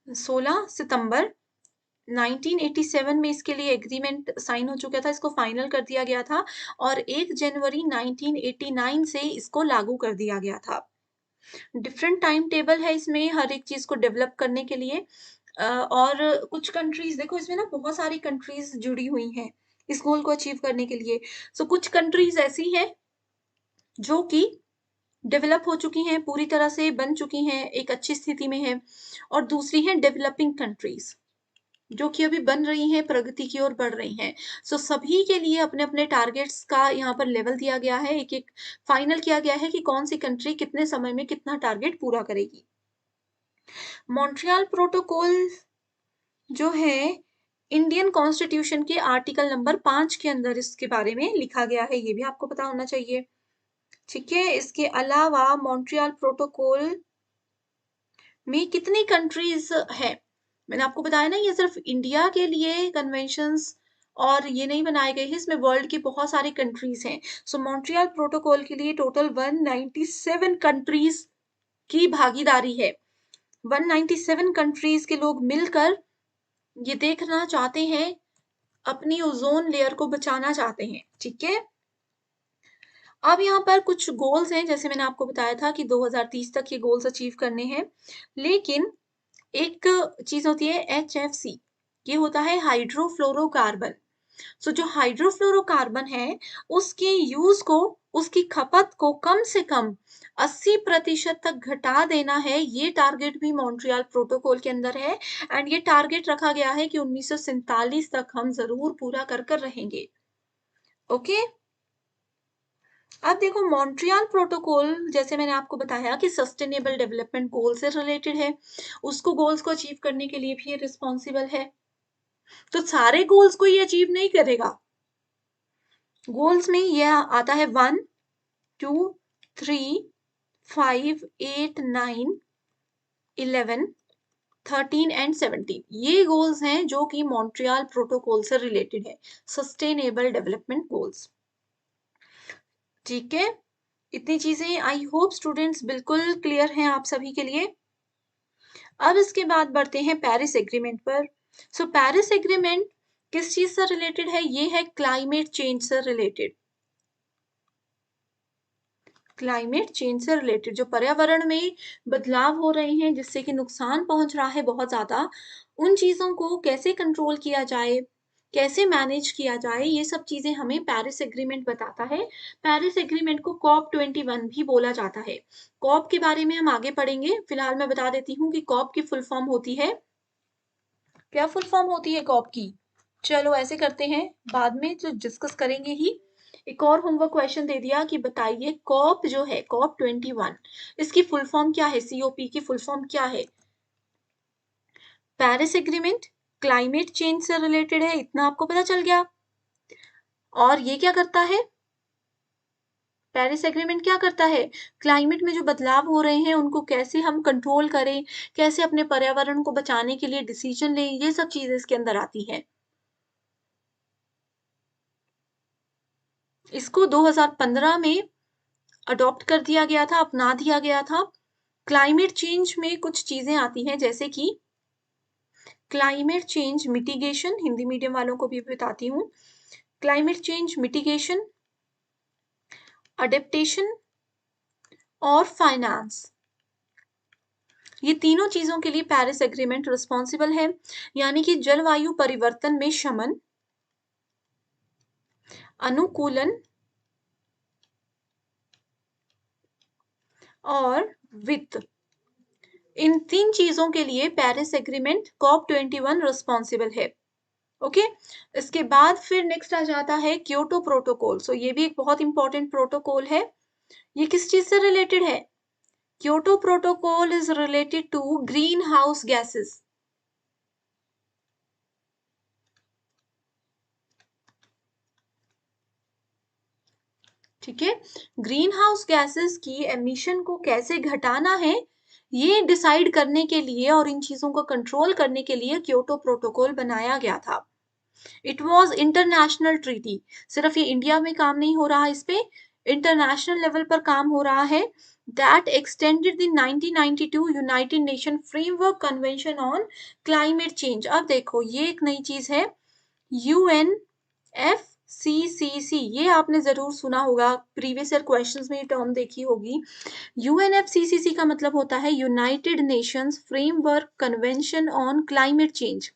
16 सितंबर 1987 में इसके लिए एग्रीमेंट साइन हो चुका था, इसको फाइनल कर दिया गया था, और 1 जनवरी 1989 से इसको लागू कर दिया गया था। डिफरेंट टाइम टेबल है इसमें हर एक चीज को डेवलप करने के लिए। और कुछ कंट्रीज देखो, इसमें ना बहुत सारी कंट्रीज जुड़ी हुई हैं इस गोल को अचीव करने के लिए। सो कुछ कंट्रीज ऐसी हैं जो कि डेवलप हो चुकी हैं, पूरी तरह से बन चुकी हैं, एक अच्छी स्थिति में है, और दूसरी हैं डेवलपिंग कंट्रीज जो कि अभी बन रही हैं, प्रगति की ओर बढ़ रही हैं। सो सभी के लिए अपने अपने टारगेट्स का यहाँ पर लेवल दिया गया है, एक एक फाइनल किया गया है कि कौन सी कंट्री कितने समय में कितना टारगेट पूरा करेगी। मॉन्ट्रियल प्रोटोकॉल जो है, इंडियन कॉन्स्टिट्यूशन के आर्टिकल नंबर 5 के अंदर इसके बारे में लिखा गया है, ये भी आपको पता होना चाहिए। ठीक है, इसके अलावा मॉन्ट्रियल प्रोटोकॉल में कितनी कंट्रीज है? मैंने आपको बताया ना, ये सिर्फ इंडिया के लिए कन्वेंशंस और ये नहीं बनाए गए हैं, इसमें वर्ल्ड की बहुत सारी कंट्रीज हैं। सो मॉन्ट्रियल प्रोटोकॉल के लिए टोटल 197 कंट्रीज की भागीदारी है। 197 कंट्रीज के लोग मिलकर ये देखना चाहते हैं, अपनी ओजोन लेयर को बचाना चाहते हैं, ठीक है। अब यहाँ पर कुछ गोल्स हैं, जैसे मैंने आपको बताया था कि 2030 तक ये गोल्स अचीव करने हैं, लेकिन एक चीज होती है HFC, ये होता है हाइड्रोफ्लोरोकार्बन। सो जो हाइड्रोफ्लोरोकार्बन है, उसके यूज को, उसकी खपत को कम से कम 80% तक घटा देना है। ये टारगेट भी मॉन्ट्रियल प्रोटोकॉल के अंदर है, एंड ये टारगेट रखा गया है कि 1947 तक हम जरूर पूरा कर कर रहेंगे। ओके, अब देखो, मॉन्ट्रियल प्रोटोकॉल जैसे मैंने आपको बताया कि सस्टेनेबल डेवलपमेंट गोल से रिलेटेड है, उसको गोल्स को अचीव करने के लिए भी ये रिस्पॉन्सिबल है। तो सारे गोल्स को ये अचीव नहीं करेगा। गोल्स में ये आता है 1, 2, 3, 5, 8, 9, 11, 13 एंड 17। ये गोल्स हैं जो कि मॉन्ट्रियल प्रोटोकॉल से रिलेटेड है, सस्टेनेबल डेवलपमेंट गोल्स। ठीक है, इतनी चीजें आई होप स्टूडेंट्स बिल्कुल क्लियर हैं आप सभी के लिए। अब इसके बाद बढ़ते हैं पेरिस एग्रीमेंट पर। सो पेरिस एग्रीमेंट किस चीज से रिलेटेड है? ये है क्लाइमेट चेंज से रिलेटेड। क्लाइमेट चेंज से रिलेटेड जो पर्यावरण में बदलाव हो रहे हैं जिससे कि नुकसान पहुंच रहा है बहुत ज्यादा, उन चीजों को कैसे कंट्रोल किया जाए, कैसे मैनेज किया जाए, ये सब चीजें हमें पेरिस एग्रीमेंट बताता है। पेरिस एग्रीमेंट को कॉप 21 भी बोला जाता है। कॉप के बारे में हम आगे पढ़ेंगे, फिलहाल मैं बता देती हूँ कि कॉप की फुल फॉर्म होती है, क्या फुल फॉर्म होती है कॉप की? चलो ऐसे करते हैं, बाद में जो डिस्कस करेंगे ही। एक और होमवर्क क्वेश्चन दे दिया कि बताइए कॉप जो है, कॉप 21, इसकी फुल फॉर्म क्या है? सीओपी की फुल फॉर्म क्या है? पेरिस एग्रीमेंट क्लाइमेट चेंज से रिलेटेड है, इतना आपको पता चल गया। और ये क्या करता है? पेरिस एग्रीमेंट क्या करता है? क्लाइमेट में जो बदलाव हो रहे हैं उनको कैसे हम कंट्रोल करें, कैसे अपने पर्यावरण को बचाने के लिए डिसीजन लें, ये सब चीजें इसके अंदर आती हैं। इसको 2015 में अडॉप्ट कर दिया गया था, अपना दिया गया था। क्लाइमेट चेंज में कुछ चीजें आती हैं जैसे कि climate change mitigation, Hindi medium वालों को भी बताती हूँ। क्लाइमेट चेंज मिटिगेशन, अडेप्टेशन और फाइनेंस, ये तीनों चीजों के लिए पेरिस एग्रीमेंट रिस्पॉन्सिबल है। यानी कि जलवायु परिवर्तन में शमन, अनुकूलन और वित्त, इन 3 चीजों के लिए पेरिस एग्रीमेंट कॉप 21 रिस्पॉन्सिबल है। ओके इसके बाद फिर नेक्स्ट आ जाता है क्योटो प्रोटोकॉल। सो ये भी एक बहुत इंपॉर्टेंट प्रोटोकॉल है। ये किस चीज से रिलेटेड है? Kyoto protocol is related to green house gases. ठीक है, ग्रीन हाउस गैसेस की एमिशन को कैसे घटाना है ये डिसाइड करने के लिए और इन चीजों को कंट्रोल करने के लिए क्योटो प्रोटोकॉल बनाया गया था। It was international treaty. सिर्फ ये इंडिया में काम नहीं हो रहा, इस पे इंटरनेशनल लेवल पर काम हो रहा है। That extended the 1992 United nation framework convention on climate change. अब देखो ये एक नई चीज है, UNFCCC, ये आपने जरूर सुना होगा, प्रीवियस ईयर क्वेश्चंस में ये टर्म देखी होगी। UNFCCC का मतलब होता है United Nations framework convention on climate change,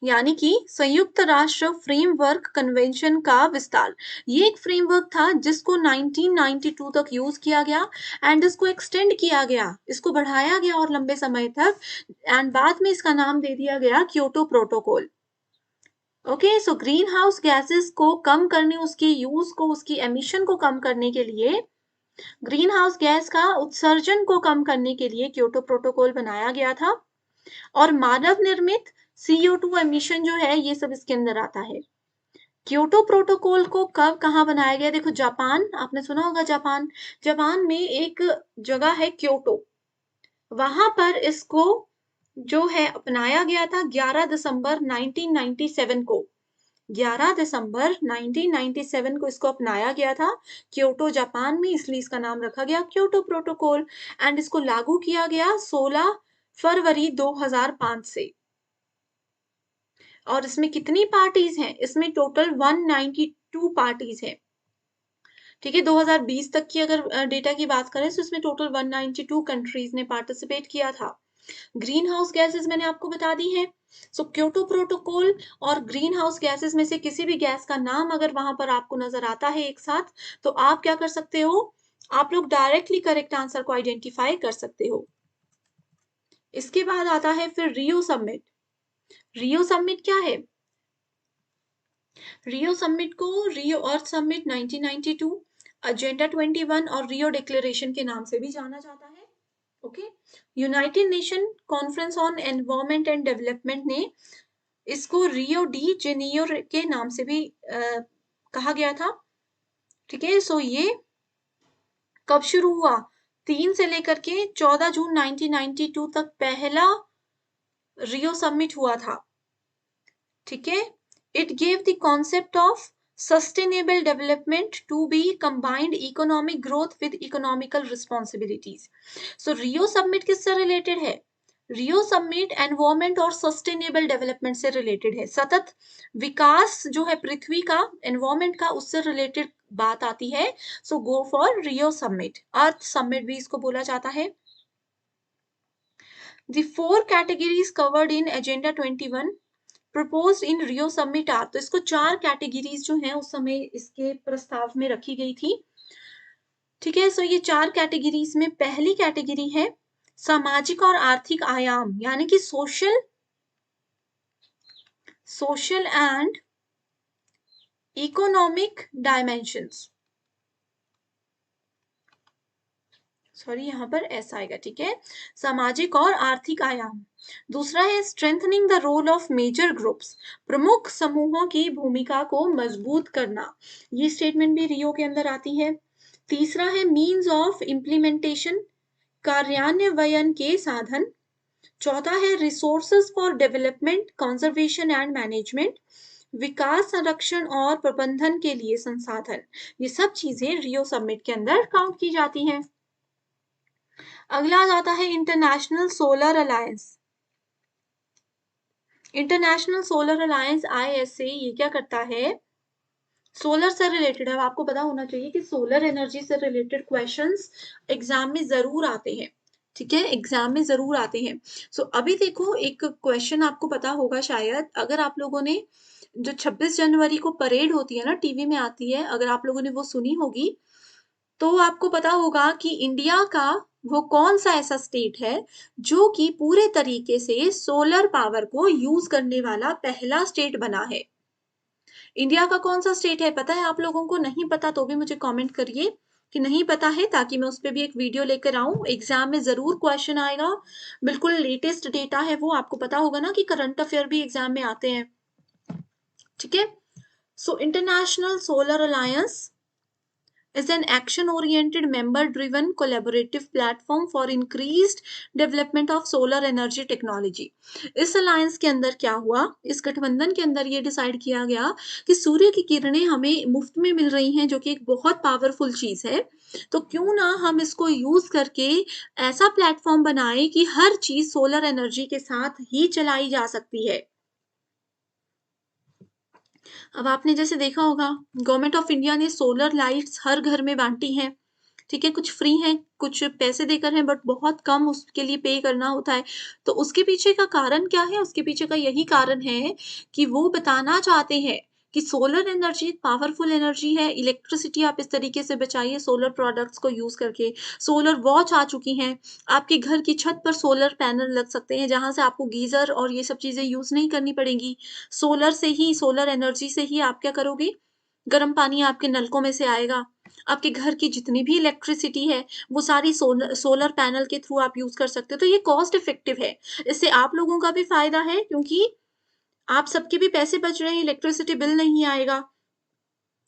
यानी कि संयुक्त राष्ट्र फ्रेमवर्क कन्वेंशन का विस्तार। ये एक फ्रेमवर्क था जिसको 1992 तक यूज किया गया एंड इसको एक्सटेंड किया गया, इसको बढ़ाया गया और लंबे समय तक, एंड बाद में इसका नाम दे दिया गया Kyoto protocol. Okay so green house gases को कम करने, उसके यूज को, उसकी एमिशन को कम करने के लिए, ग्रीन हाउस गैस का उत्सर्जन को कम करने के लिए क्योटो प्रोटोकॉल बनाया गया था। और मानव निर्मित CO2 एमिशन जो है ये सब इसके अंदर आता है। क्योटो प्रोटोकॉल को कब कहाँ बनाया गया? देखो जापान, आपने सुना होगा जापान, जापान में एक जगह है क्योटो, वहां पर इसको जो है अपनाया गया था 11 दिसंबर 1997 को। 11 दिसंबर 1997 को इसको अपनाया गया था क्योटो जापान में, इसलिए इसका नाम रखा गया क्योटो प्रोटोकॉल। एंड इसको लागू किया गया 16 फरवरी 2005 से। और इसमें कितनी पार्टीज हैं? इसमें टोटल 192 पार्टीज हैं। ठीक है, 2020 तक की अगर डेटा की बात करें तो इसमें टोटल 192 कंट्रीज ने पार्टिसिपेट किया था। ग्रीन हाउस गैसेस मैंने आपको बता दी है। सो क्योटो प्रोटोकॉल और ग्रीन हाउस गैसेस में से किसी भी गैस का नाम अगर वहां पर आपको नजर आता है एक साथ, तो आप क्या कर सकते हो? आप लोग डायरेक्टली करेक्ट आंसर को आइडेंटिफाई कर सकते हो। इसके बाद आता है फिर रियो समिट। रियो समिट क्या है? रियो समिट को रियो अर्थ समिट 1992, एजेंडा 21 और रियो डिक्लेरेशन के नाम से भी जाना जाता है। Okay, United nation conference on environment and development ने इसको रियो डी जेनियो के नाम से भी कहा गया था। ठीक है, सो ये कब शुरू हुआ? 3 से लेकर के 14 जून 1992 तक पहला रियो समिट हुआ था। ठीक है, it gave the concept of sustainable development to be combined economic growth with economical responsibilities. So Rio summit किससे रिलेटेड है? रियो समिट एनवायरमेंट और सस्टेनेबल डेवलपमेंट से रिलेटेड है। सतत विकास जो है पृथ्वी का, एनवायरमेंट का, उससे रिलेटेड बात आती है। So go for Rio summit. Earth summit भी इसको बोला जाता है। The 4 categories covered in Agenda 21 proposed in Rio Summit are, तो इसको 4 कैटेगरीज जो हैं उस समय इसके प्रस्ताव में रखी गई थी। ठीक है, सो ये 4 कैटेगरीज में पहली कैटेगरी है सामाजिक और आर्थिक आयाम, यानी कि social and economic dimensions. Sorry, यहाँ पर ऐसा आएगा। ठीक है, सामाजिक और आर्थिक आयाम। दूसरा है strengthening the role of major groups, प्रमुख समूहों की भूमिका को मजबूत करना। ये स्टेटमेंट भी रियो के अंदर आती है। तीसरा है मीन्स ऑफ इम्प्लीमेंटेशन, कार्यान्वयन के साधन। चौथा है resources for development, conservation and management, विकास, संरक्षण और प्रबंधन के लिए संसाधन। ये सब चीजें रियो समिट के अंदर काउंट की जाती हैं। अगला जाता है international solar alliance. International solar alliance ISA, ये क्या करता है? सोलर से रिलेटेड है। आपको पता होना चाहिए कि सोलर एनर्जी से रिलेटेड क्वेश्चंस एग्जाम में जरूर आते हैं। ठीक है, एग्जाम में जरूर आते हैं। सो अभी देखो, एक क्वेश्चन आपको पता होगा शायद, अगर आप लोगों ने जो 26 जनवरी को परेड होती है ना, टीवी में आती है, अगर आप लोगों ने वो सुनी होगी तो आपको पता होगा कि इंडिया का वो कौन सा ऐसा स्टेट है जो कि पूरे तरीके से सोलर पावर को यूज करने वाला पहला स्टेट बना है। इंडिया का कौन सा स्टेट है पता है आप लोगों को? नहीं पता तो भी मुझे कमेंट करिए कि नहीं पता है, ताकि मैं उस पर भी एक वीडियो लेकर आऊं। एग्जाम में जरूर क्वेश्चन आएगा, बिल्कुल लेटेस्ट डेटा है वो। आपको पता होगा ना कि करंट अफेयर भी एग्जाम में आते हैं। ठीक है, so international solar alliance is an action-oriented, member-driven, collaborative platform for increased development of solar energy technology. इस अलायंस के अंदर क्या हुआ? इस गठबंधन के अंदर ये डिसाइड किया गया कि सूर्य की किरणें हमें मुफ्त में मिल रही हैं, जो कि एक बहुत पावरफुल चीज है, तो क्यों ना हम इसको यूज करके ऐसा प्लेटफॉर्म बनाए कि हर चीज सोलर एनर्जी के साथ ही चलाई जा सकती है। अब आपने जैसे देखा होगा, गवर्नमेंट ऑफ इंडिया ने सोलर लाइट्स हर घर में बांटी हैं। ठीक है, कुछ फ्री हैं, कुछ पैसे देकर हैं, बट बहुत कम उसके लिए पे करना होता है। तो उसके पीछे का कारण क्या है? उसके पीछे का यही कारण है कि वो बताना चाहते हैं कि सोलर एनर्जी पावरफुल एनर्जी है। इलेक्ट्रिसिटी आप इस तरीके से बचाइए सोलर प्रोडक्ट्स को यूज करके। सोलर वॉच आ चुकी हैं, आपके घर की छत पर सोलर पैनल लग सकते हैं, जहां से आपको गीजर और ये सब चीजें यूज नहीं करनी पड़ेंगी। सोलर से ही, सोलर एनर्जी से ही आप क्या करोगे? गर्म पानी आपके नलकों में से आएगा। आपके घर की जितनी भी इलेक्ट्रिसिटी है वो सारी सोलर पैनल के थ्रू आप यूज कर सकते हो। तो ये कॉस्ट इफेक्टिव है, इससे आप लोगों का भी फायदा है, क्योंकि आप सबके भी पैसे बच रहे हैं, इलेक्ट्रिसिटी बिल नहीं आएगा।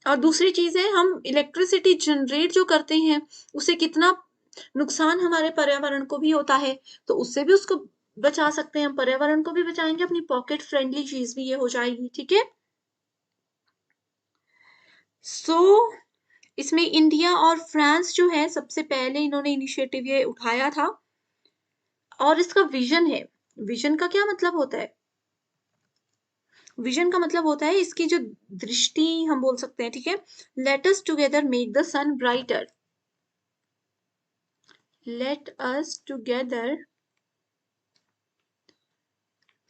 और दूसरी चीज है, हम इलेक्ट्रिसिटी जनरेट जो करते हैं उससे कितना नुकसान हमारे पर्यावरण को भी होता है, तो उससे भी उसको बचा सकते हैं हम। पर्यावरण को भी बचाएंगे, अपनी पॉकेट फ्रेंडली चीज भी ये हो जाएगी। ठीक है, सो इसमें इंडिया और फ्रांस जो है सबसे पहले इन्होंने इनिशिएटिव ये उठाया था। और इसका विजन है, विजन का क्या मतलब होता है? विजन का मतलब होता है इसकी जो दृष्टि हम बोल सकते हैं। ठीक है, let us together make the sun brighter, let us together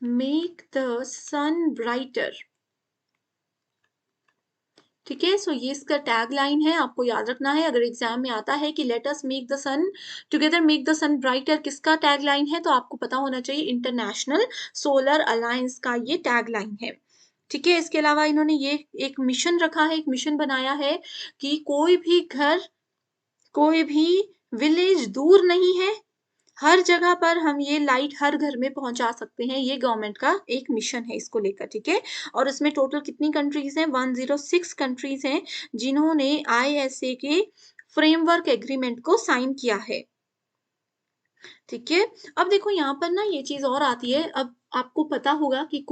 make the sun brighter. ठीक है, सो ये इसका टैग लाइन है, आपको याद रखना है। अगर एग्जाम में आता है कि let us make the sun together make the sun brighter, किसका टैग लाइन है, तो आपको पता होना चाहिए इंटरनेशनल सोलर अलायंस का ये टैग लाइन है। ठीक है, इसके अलावा इन्होंने ये एक मिशन रखा है, एक मिशन बनाया है कि कोई भी घर, कोई भी विलेज दूर नहीं है, हर जगह पर हम ये लाइट हर घर में पहुंचा सकते हैं, ये गवर्नमेंट का एक मिशन है इसको लेकर, ठीक है। और इसमें टोटल कितनी कंट्रीज हैं? 106 कंट्रीज हैं जिन्होंने आईएसए के फ्रेमवर्क एग्रीमेंट को साइन किया है, ठीक है। अब देखो यहाँ पर ना ये चीज और आती है। अब आपको पता होगा कि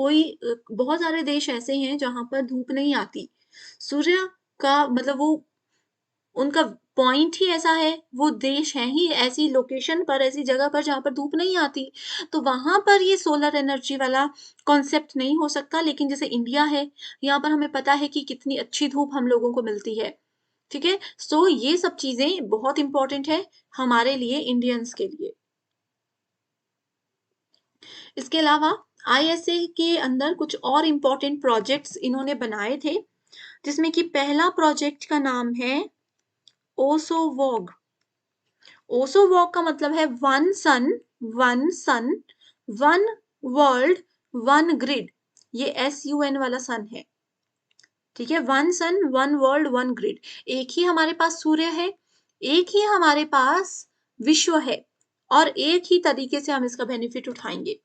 बहुत सारे देश ऐसे हैं जहां पर धूप नहीं आती, सूर्य का मतलब वो उनका पॉइंट ही ऐसा है, वो देश है ही ऐसी लोकेशन पर, ऐसी जगह पर जहां पर धूप नहीं आती, तो वहां पर ये सोलर एनर्जी वाला कॉन्सेप्ट नहीं हो सकता। लेकिन जैसे इंडिया है, यहाँ पर हमें पता है कि कितनी अच्छी धूप हम लोगों को मिलती है, ठीक है। सो ये सब चीजें बहुत इंपॉर्टेंट है हमारे लिए, इंडियंस के लिए। इसके अलावा आईएसए के अंदर कुछ और इम्पोर्टेंट प्रोजेक्ट्स इन्होंने बनाए थे, जिसमें कि पहला प्रोजेक्ट का नाम है ओसोवॉग। ओसोवॉग का मतलब है वन सन, वन वर्ल्ड, वन ग्रिड। ये SUN वाला सन है, ठीक है। वन सन, वन वर्ल्ड, वन ग्रिड। एक ही हमारे पास सूर्य है, एक ही हमारे पास विश्व है, और एक ही तरीके से हम इसका बेनिफिट उठाएंगे।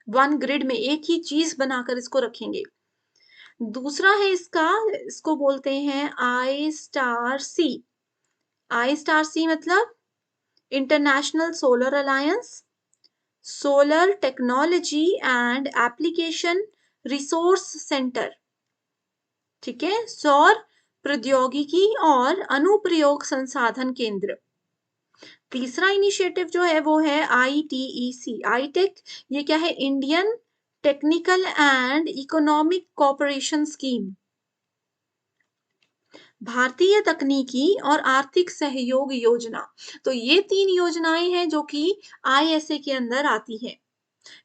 वन ग्रिड में एक ही चीज बनाकर इसको रखेंगे। दूसरा है इसको बोलते हैं I*C। I*C मतलब international solar alliance, solar technology and application resource centre, ठीक है। सौर प्रौद्योगिकी और अनुप्रयोग संसाधन केंद्र। तीसरा इनिशिएटिव जो है वो है ITEC, आईटेक। ये क्या है? Indian technical and economic cooperation scheme, भारतीय तकनीकी और आर्थिक सहयोग योजना। तो ये 3 योजनाएं हैं जो कि आईएसए के अंदर आती हैं।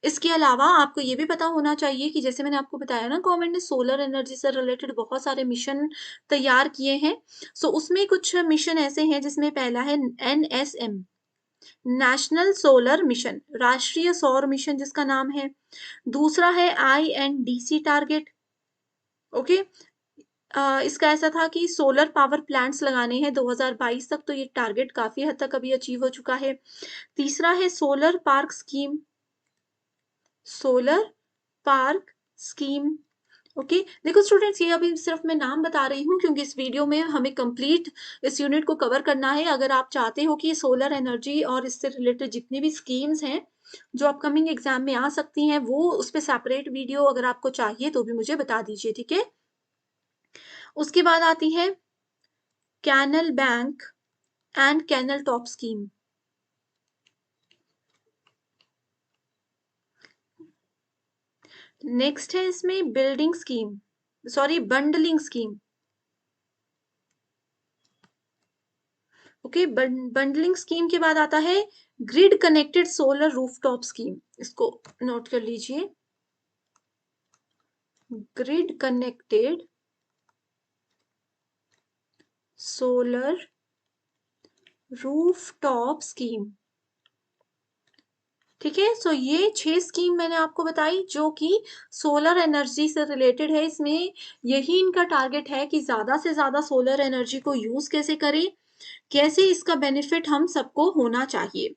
इसके अलावा आपको ये भी पता होना चाहिए कि जैसे मैंने आपको बताया ना, गवर्नमेंट ने सोलर एनर्जी से रिलेटेड बहुत सारे मिशन तैयार किए हैं। सो उसमें कुछ मिशन ऐसे हैं जिसमें पहला है NSM, नेशनल सोलर मिशन, राष्ट्रीय सौर मिशन जिसका नाम है। दूसरा है INDC टारगेट, ओके। इसका ऐसा था कि सोलर पावर प्लांट्स लगाने हैं 2022 तक, तो ये टारगेट काफी हद तक अभी अचीव हो चुका है। तीसरा है solar park scheme, solar park scheme, okay. देखो स्टूडेंट्स, ये अभी सिर्फ मैं नाम बता रही हूँ क्योंकि इस वीडियो में हमें कंप्लीट इस यूनिट को कवर करना है। अगर आप चाहते हो कि सोलर एनर्जी और इससे रिलेटेड जितनी भी स्कीम्स हैं जो अपकमिंग एग्जाम में आ सकती हैं, वो उस पर सेपरेट वीडियो अगर आपको चाहिए तो भी मुझे बता दीजिए, ठीक है। उसके बाद आती है canal bank and canal top scheme. Next है इसमें building scheme, sorry bundling scheme, okay. Bundling scheme के बाद आता है grid connected solar rooftop scheme. इसको नोट कर लीजिए, grid connected solar rooftop scheme, ठीक है। सो ये 6 स्कीम मैंने आपको बताई जो कि सोलर एनर्जी से रिलेटेड है। इसमें यही इनका टारगेट है कि ज्यादा से ज्यादा सोलर एनर्जी को यूज कैसे करें, कैसे इसका बेनिफिट हम सबको होना चाहिए।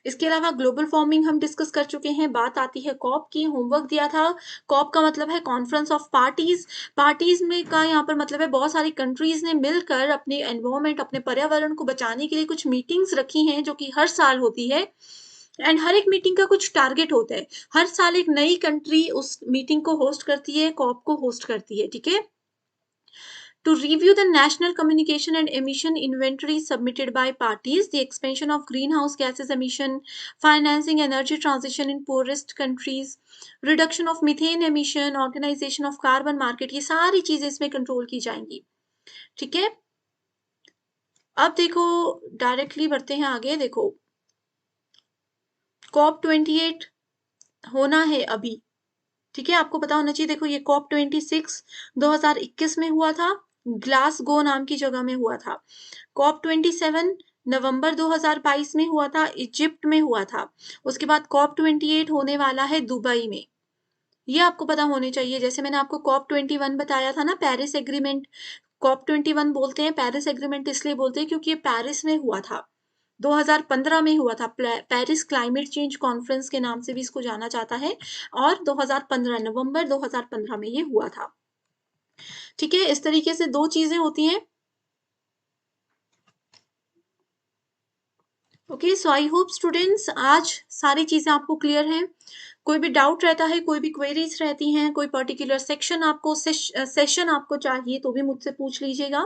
इसके अलावा ग्लोबल वार्मिंग हम डिस्कस कर चुके हैं। बात आती है कॉप की, होमवर्क दिया था। कॉप का मतलब है कॉन्फ्रेंस ऑफ पार्टीज। पार्टीज में का यहाँ पर मतलब है बहुत सारी कंट्रीज ने मिलकर अपने एनवायरमेंट, अपने पर्यावरण को बचाने के लिए कुछ मीटिंग्स रखी हैं जो कि हर साल होती है। एंड हर एक मीटिंग का कुछ टारगेट होता है। हर साल एक नई कंट्री उस मीटिंग को होस्ट करती है, कॉप को होस्ट करती है, ठीक है। To review the national communication and emission inventory submitted by parties, the expansion of greenhouse gases emission, financing energy transition in poorest countries, reduction of methane emission, organization of carbon market, ये सारी चीजें इसमें कंट्रोल की जाएंगी, ठीक है। अब देखो डायरेक्टली बढ़ते हैं आगे। देखो COP28 होना है अभी, ठीक है। आपको पता होना चाहिए। देखो ये COP26 2021 में हुआ था, ग्लासगो नाम की जगह में हुआ था। COP27 नवंबर 2022 में हुआ था, इजिप्ट में हुआ था। उसके बाद COP28 होने वाला है दुबई में, ये आपको पता होने चाहिए। जैसे मैंने आपको COP21 बताया था ना, पेरिस एग्रीमेंट। COP21 बोलते हैं, पेरिस एग्रीमेंट इसलिए बोलते हैं क्योंकि ये पेरिस में हुआ था, 2015 में हुआ था, पेरिस क्लाइमेट चेंज कॉन्फ्रेंस के नाम से भी इसको जाना जाता है, और 2015 नवंबर 2015 में ये हुआ था। ठीक है, इस तरीके से 2 चीजें होती हैं। Okay, so I hope students आज सारी चीजें आपको क्लियर हैं। कोई भी डाउट रहता है, कोई भी क्वेरीज रहती हैं, कोई पर्टिकुलर सेक्शन आपको सेशन आपको चाहिए तो भी मुझसे पूछ लीजिएगा।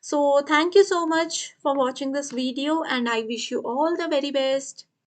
So thank you so much for watching this video and I wish you all the very best.